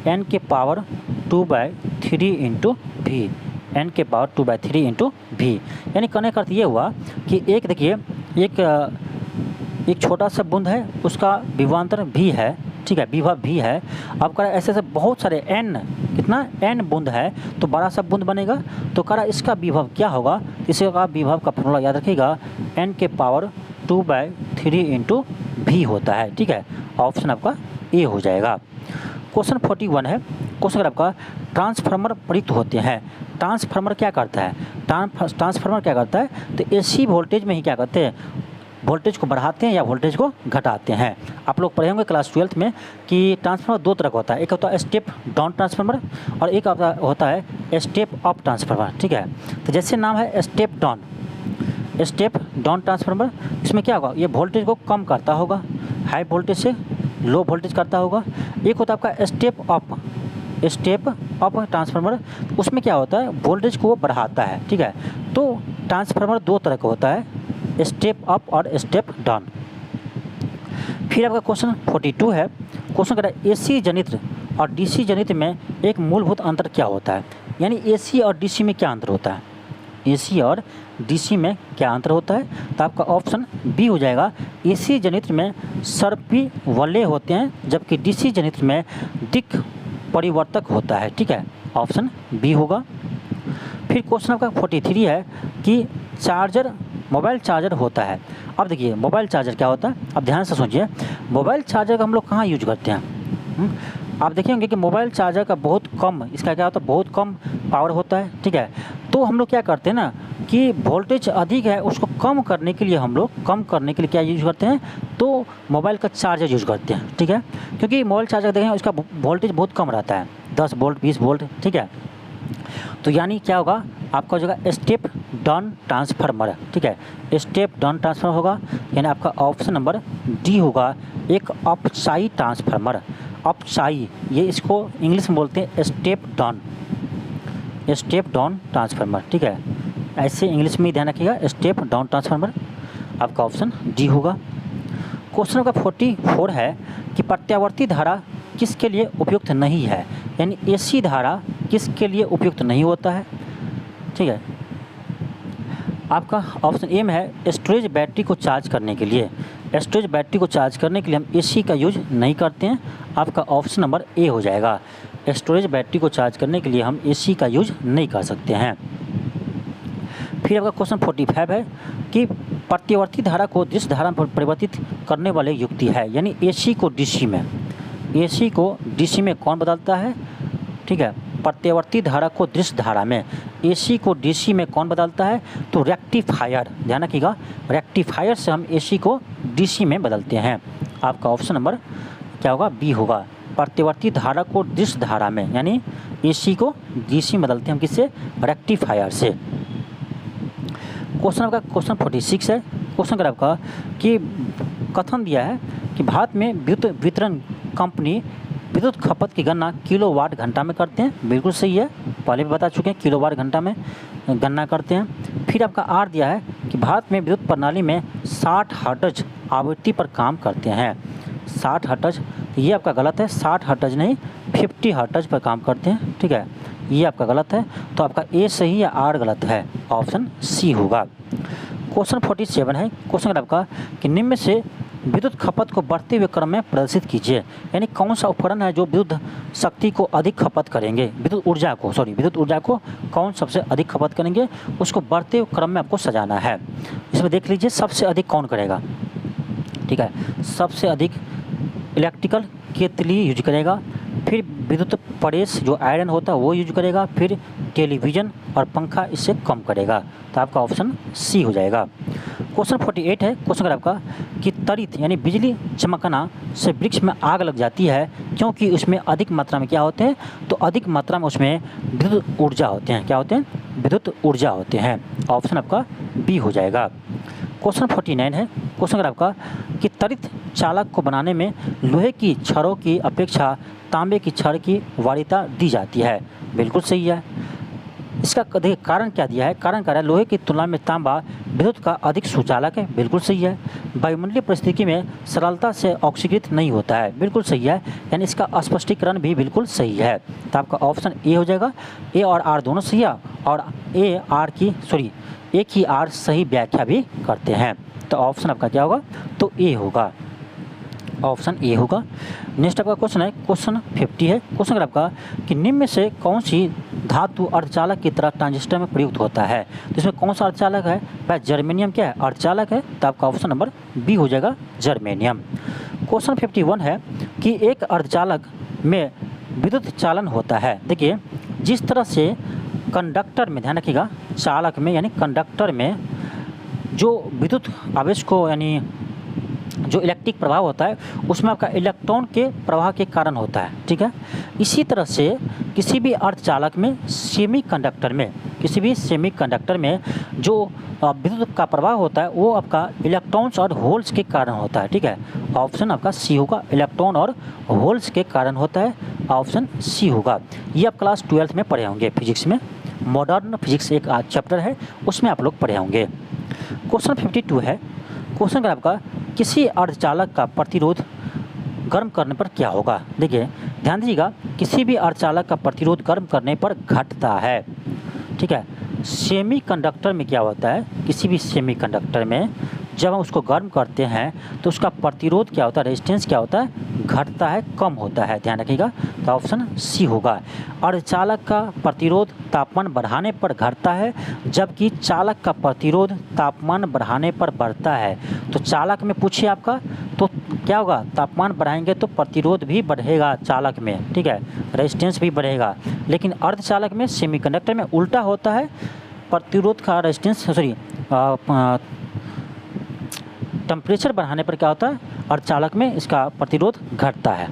n के पावर 2/3 इंटू वी, n के पावर 2/3 इंटू वी। यानी कहने का अर्थ ये हुआ कि एक देखिए एक छोटा सा बूंद है, उसका विभवांतर भी है, ठीक है, विभव भी है। अब करा ऐसे ऐसे बहुत सारे n, कितना n बूंद है, तो बड़ा सा बूंद बनेगा, तो करा इसका विभव क्या होगा। इसका विभव का फॉर्मूला याद रखिएगा, n के पावर 2/3 इंटू वी होता है, ठीक है। ऑप्शन आपका ए हो जाएगा। क्वेश्चन 41 है। क्वेश्चन अगर आपका ट्रांसफार्मर प्रयुक्त होते हैं, ट्रांसफार्मर क्या करता है, ट्रांसफार्मर क्या करता है, तो AC वोल्टेज में ही क्या करते हैं, वोल्टेज को बढ़ाते हैं या वोल्टेज को घटाते हैं। आप लोग पढ़े होंगे क्लास 12th में कि ट्रांसफार्मर 2 तरह का होता है, एक होता है स्टेप डाउन ट्रांसफार्मर और एक होता है स्टेप अप ट्रांसफार्मर, ठीक है। तो जैसे नाम है स्टेप डाउन ट्रांसफार्मर, इसमें क्या होगा, ये वोल्टेज को कम करता होगा, हाई वोल्टेज से लो वोल्टेज करता होगा। एक होता है आपका स्टेप अप ट्रांसफार्मर, उसमें क्या होता है, वोल्टेज को वो बढ़ाता है, ठीक है। तो ट्रांसफार्मर 2 तरह का होता है, स्टेप अप और स्टेप डाउन। फिर आपका क्वेश्चन 42 है। क्वेश्चन कह रहा है AC जनित्र और DC जनित्र में एक मूलभूत अंतर क्या होता है। यानी AC और DC में क्या अंतर होता है, AC और DC में क्या अंतर होता है। तो आपका ऑप्शन बी हो जाएगा, AC जनित्र में सर्पी वलय होते हैं, जबकि DC जनित्र में दिक् परिवर्तक होता है, ठीक है, ऑप्शन बी होगा। फिर क्वेश्चन आपका 43 है कि मोबाइल चार्जर होता है। अब देखिए मोबाइल चार्जर क्या होता है, अब ध्यान से सोचिए, मोबाइल चार्जर का हम लोग कहाँ यूज करते हैं, आप देखेंगे कि मोबाइल चार्जर का बहुत कम, इसका क्या होता है, बहुत कम पावर होता है, ठीक है। तो हम लोग क्या करते हैं ना कि वोल्टेज अधिक है उसको कम करने के लिए हम लोग क्या यूज़ करते हैं, तो मोबाइल का चार्जर यूज़ करते हैं, ठीक है। क्योंकि मोबाइल चार्जर देखें उसका वोल्टेज बहुत कम रहता है, 10 वोल्ट 20 वोल्ट, ठीक है। तो यानी क्या होगा, आपका हो जाएगा स्टेप डाउन ट्रांसफार्मर, ठीक है, स्टेप डाउन ट्रांसफार्मर होगा, यानी आपका ऑप्शन नंबर डी होगा एक अपचाई ट्रांसफार्मर। अपचाई, ये इसको इंग्लिश में बोलते हैं स्टेप डाउन ट्रांसफार्मर, ठीक है। ऐसे इंग्लिश में ही ध्यान रखिएगा, स्टेप डाउन ट्रांसफार्मर, आपका ऑप्शन डी होगा। क्वेश्चन नंबर 44 है कि प्रत्यावर्ती धारा किसके लिए उपयुक्त नहीं है, यानी एसी धारा किसके लिए उपयुक्त नहीं होता है, ठीक है। आपका ऑप्शन ए में है स्टोरेज बैटरी को चार्ज करने के लिए। स्टोरेज बैटरी को चार्ज करने के लिए हम एसी का यूज नहीं करते हैं, आपका ऑप्शन नंबर ए हो जाएगा। स्टोरेज बैटरी को चार्ज करने के लिए हम एसी का यूज नहीं कर सकते हैं। फिर आपका क्वेश्चन 45 है कि प्रत्यावर्ती धारा को दृश्य धारा में परिवर्तित करने वाले युक्ति है, यानी एसी को डीसी में कौन बदलता है, ठीक है। प्रत्यावर्ती धारा को दृश्य धारा में, एसी को डीसी में कौन बदलता है, तो रेक्टिफायर, ध्यान रखिएगा, रेक्टिफायर से हम एसी को डीसी में बदलते हैं। आपका ऑप्शन नंबर क्या होगा, बी होगा। प्रत्यावर्ती धारा को दृश्य धारा में, यानी एसी को डीसी में बदलते हैं हम किससे, रेक्टिफायर से। क्वेश्चन आपका क्वेश्चन 46 है। क्वेश्चन अगर आपका कि कथन दिया है कि भारत में विद्युत वितरण कंपनी विद्युत खपत की गणना किलोवाट घंटा में करते हैं, बिल्कुल सही है, पहले भी बता चुके हैं, किलोवाट घंटा में गणना करते हैं। फिर आपका आर दिया है कि भारत में विद्युत प्रणाली में 60 हर्ट्ज आवृत्ति पर काम करते हैं। 60 हर्ट्ज, ये आपका गलत है, 60 हर्ट्ज नहीं 50 हर्ट्ज पर काम करते हैं, ठीक है, ये आपका गलत है। तो आपका ए सही या आर गलत है, ऑप्शन सी होगा। क्वेश्चन 47 है। क्वेश्चन अगर आपका कि निम्न में से विद्युत खपत को बढ़ते हुए क्रम में प्रदर्शित कीजिए, यानी कौन सा उपकरण है जो विद्युत शक्ति को अधिक खपत करेंगे, विद्युत ऊर्जा को कौन सबसे अधिक खपत करेंगे, उसको बढ़ते हुए क्रम में आपको सजाना है। इसमें देख लीजिए सबसे अधिक कौन करेगा, ठीक है, सबसे अधिक इलेक्ट्रिकल केतली यूज करेगा, फिर विद्युत प्रेस जो आयरन होता है वो यूज करेगा, फिर टेलीविज़न और पंखा इससे कम करेगा। तो आपका ऑप्शन सी हो जाएगा। क्वेश्चन 48 है। क्वेश्चन अगर आपका कि त्वरित यानी बिजली चमकना से वृक्ष में आग लग जाती है क्योंकि उसमें अधिक मात्रा में क्या होते हैं, तो अधिक मात्रा में उसमें विद्युत ऊर्जा होते हैं, क्या होते हैं, विद्युत ऊर्जा होते हैं। ऑप्शन आपका बी हो जाएगा। क्वेश्चन 49 है। क्वेश्चन अगर आपका कि त्वरित चालक को बनाने में लोहे की छड़ों की अपेक्षा तांबे की छड़ की वरीयता दी जाती है, बिल्कुल सही है। इसका देखिए कारण क्या दिया है, कारण क्या है, लोहे की तुलना में तांबा विद्युत का अधिक सुचालक है, बिल्कुल सही है। वायुमंडलीय परिस्थिति में सरलता से ऑक्सीकृत नहीं होता है, बिल्कुल सही है, यानी इसका स्पष्टीकरण भी बिल्कुल सही है। तो आपका ऑप्शन ए हो जाएगा। ए और आर दोनों सही है, और एक ही आर सही व्याख्या भी करते हैं। तो ऑप्शन आपका क्या होगा, तो ए होगा, ऑप्शन ए होगा। नेक्स्ट आपका क्वेश्चन है, क्वेश्चन 50 है। क्वेश्चन अगर आपका कि निम्न में से कौन सी धातु अर्धचालक की तरह ट्रांजिस्टर में प्रयुक्त होता है, तो इसमें कौन सा अर्धचालक है, भाई जर्मेनियम क्या है, अर्धचालक है। तो आपका ऑप्शन नंबर बी हो जाएगा, जर्मेनियम। क्वेश्चन 51 है कि एक अर्धचालक में विद्युत चालन होता है। देखिए जिस तरह से कंडक्टर में, ध्यान रखिएगा, चालक में यानी कंडक्टर में जो विद्युत आवेश को यानी जो इलेक्ट्रिक प्रभाव होता है उसमें आपका इलेक्ट्रॉन के प्रवाह के कारण होता है, ठीक है। इसी तरह से किसी भी अर्धचालक में किसी भी सेमीकंडक्टर में जो विद्युत का प्रवाह होता है वो आपका इलेक्ट्रॉन्स और होल्स के कारण होता है, ठीक है। ऑप्शन आपका सी होगा, इलेक्ट्रॉन और होल्स के कारण होता है, ऑप्शन सी होगा। ये आप क्लास 12th में पढ़े होंगे, फिजिक्स में मॉडर्न फिजिक्स एक चैप्टर है उसमें आप लोग पढ़े होंगे। क्वेश्चन 52 है। क्वेश्चन अगर आपका किसी अर्धचालक का प्रतिरोध गर्म करने पर क्या होगा। देखिए ध्यान दीजिएगा, किसी भी अर्धचालक का प्रतिरोध गर्म करने पर घटता है, ठीक है। सेमीकंडक्टर में क्या होता है, किसी भी सेमीकंडक्टर में जब हम उसको गर्म करते हैं तो उसका प्रतिरोध क्या होता है, रेजिस्टेंस क्या होता है, घटता है, कम होता है, ध्यान रखिएगा। तो ऑप्शन सी होगा। अर्धचालक का प्रतिरोध तापमान बढ़ाने पर घटता है, जबकि चालक का प्रतिरोध तापमान बढ़ाने पर बढ़ता है। तो चालक में पूछिए आपका तो क्या होगा, तापमान बढ़ाएंगे तो प्रतिरोध भी बढ़ेगा चालक में, ठीक है, रेजिस्टेंस भी बढ़ेगा। लेकिन अर्धचालक में, सेमीकंडक्टर में उल्टा होता है, प्रतिरोध का रेजिस्टेंस टेम्परेचर बढ़ाने पर क्या होता है, अर्धचालक में इसका प्रतिरोध घटता है।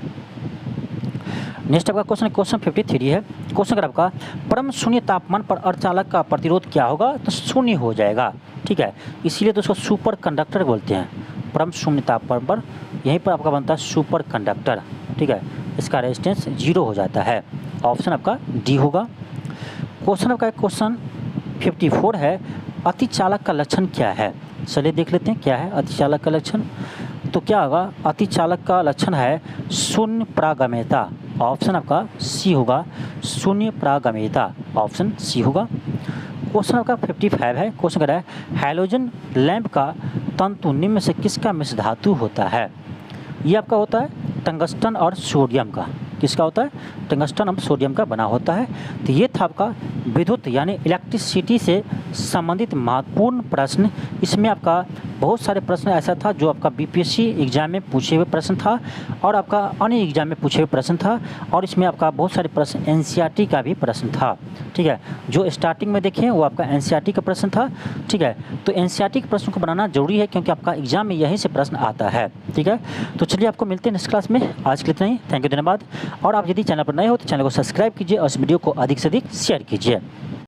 नेक्स्ट आपका क्वेश्चन 53 है। क्वेश्चन अगर आपका परम शून्य तापमान पर अर्धचालक का प्रतिरोध क्या होगा, तो शून्य हो जाएगा, ठीक है, इसीलिए तो उसको सुपर कंडक्टर बोलते हैं। परम शून्य तापमान पर यहीं पर आपका बनता है सुपर कंडक्टर, ठीक है, इसका रेजिस्टेंस 0 हो जाता है। ऑप्शन आपका डी होगा। क्वेश्चन आपका क्वेश्चन 54 है। अतिचालक का लक्षण क्या है, चलिए देख लेते हैं क्या है अतिचालक का लक्षण। तो क्या होगा, अतिचालक का लक्षण है शून्य परागम्यता। ऑप्शन आपका सी होगा, शून्य परागम्यता, ऑप्शन सी होगा। क्वेश्चन आपका 55 है। क्वेश्चन कह रहा है हैलोजन लैंप का तंतु निम्न से किसका मिश्र धातु होता है। ये आपका होता है टंगस्टन और सोडियम का। किसका होता है, टंगस्टन और सोडियम का बना होता है। तो ये था आपका विद्युत यानी इलेक्ट्रिसिटी से संबंधित महत्वपूर्ण प्रश्न। इसमें आपका बहुत सारे प्रश्न ऐसा था जो आपका बीपीएससी एग्जाम में पूछे हुए प्रश्न था और आपका अन्य एग्जाम में पूछे हुए प्रश्न था, और इसमें आपका बहुत सारे प्रश्न एनसीईआरटी का भी प्रश्न था, ठीक है। जो स्टार्टिंग में देखें वो आपका एनसीईआरटी का प्रश्न था, ठीक है। तो एनसीईआरटी के प्रश्न को बनाना जरूरी है क्योंकि आपका एग्जाम में यहीं से प्रश्न आता है, ठीक है। तो चलिए आपको मिलते हैं नेक्स्ट क्लास में। आज के लिए इतना ही, थैंक यू, धन्यवाद। और आप यदि चैनल पर नए हो तो चैनल को सब्सक्राइब कीजिए और इस वीडियो को अधिक से अधिक शेयर कीजिए।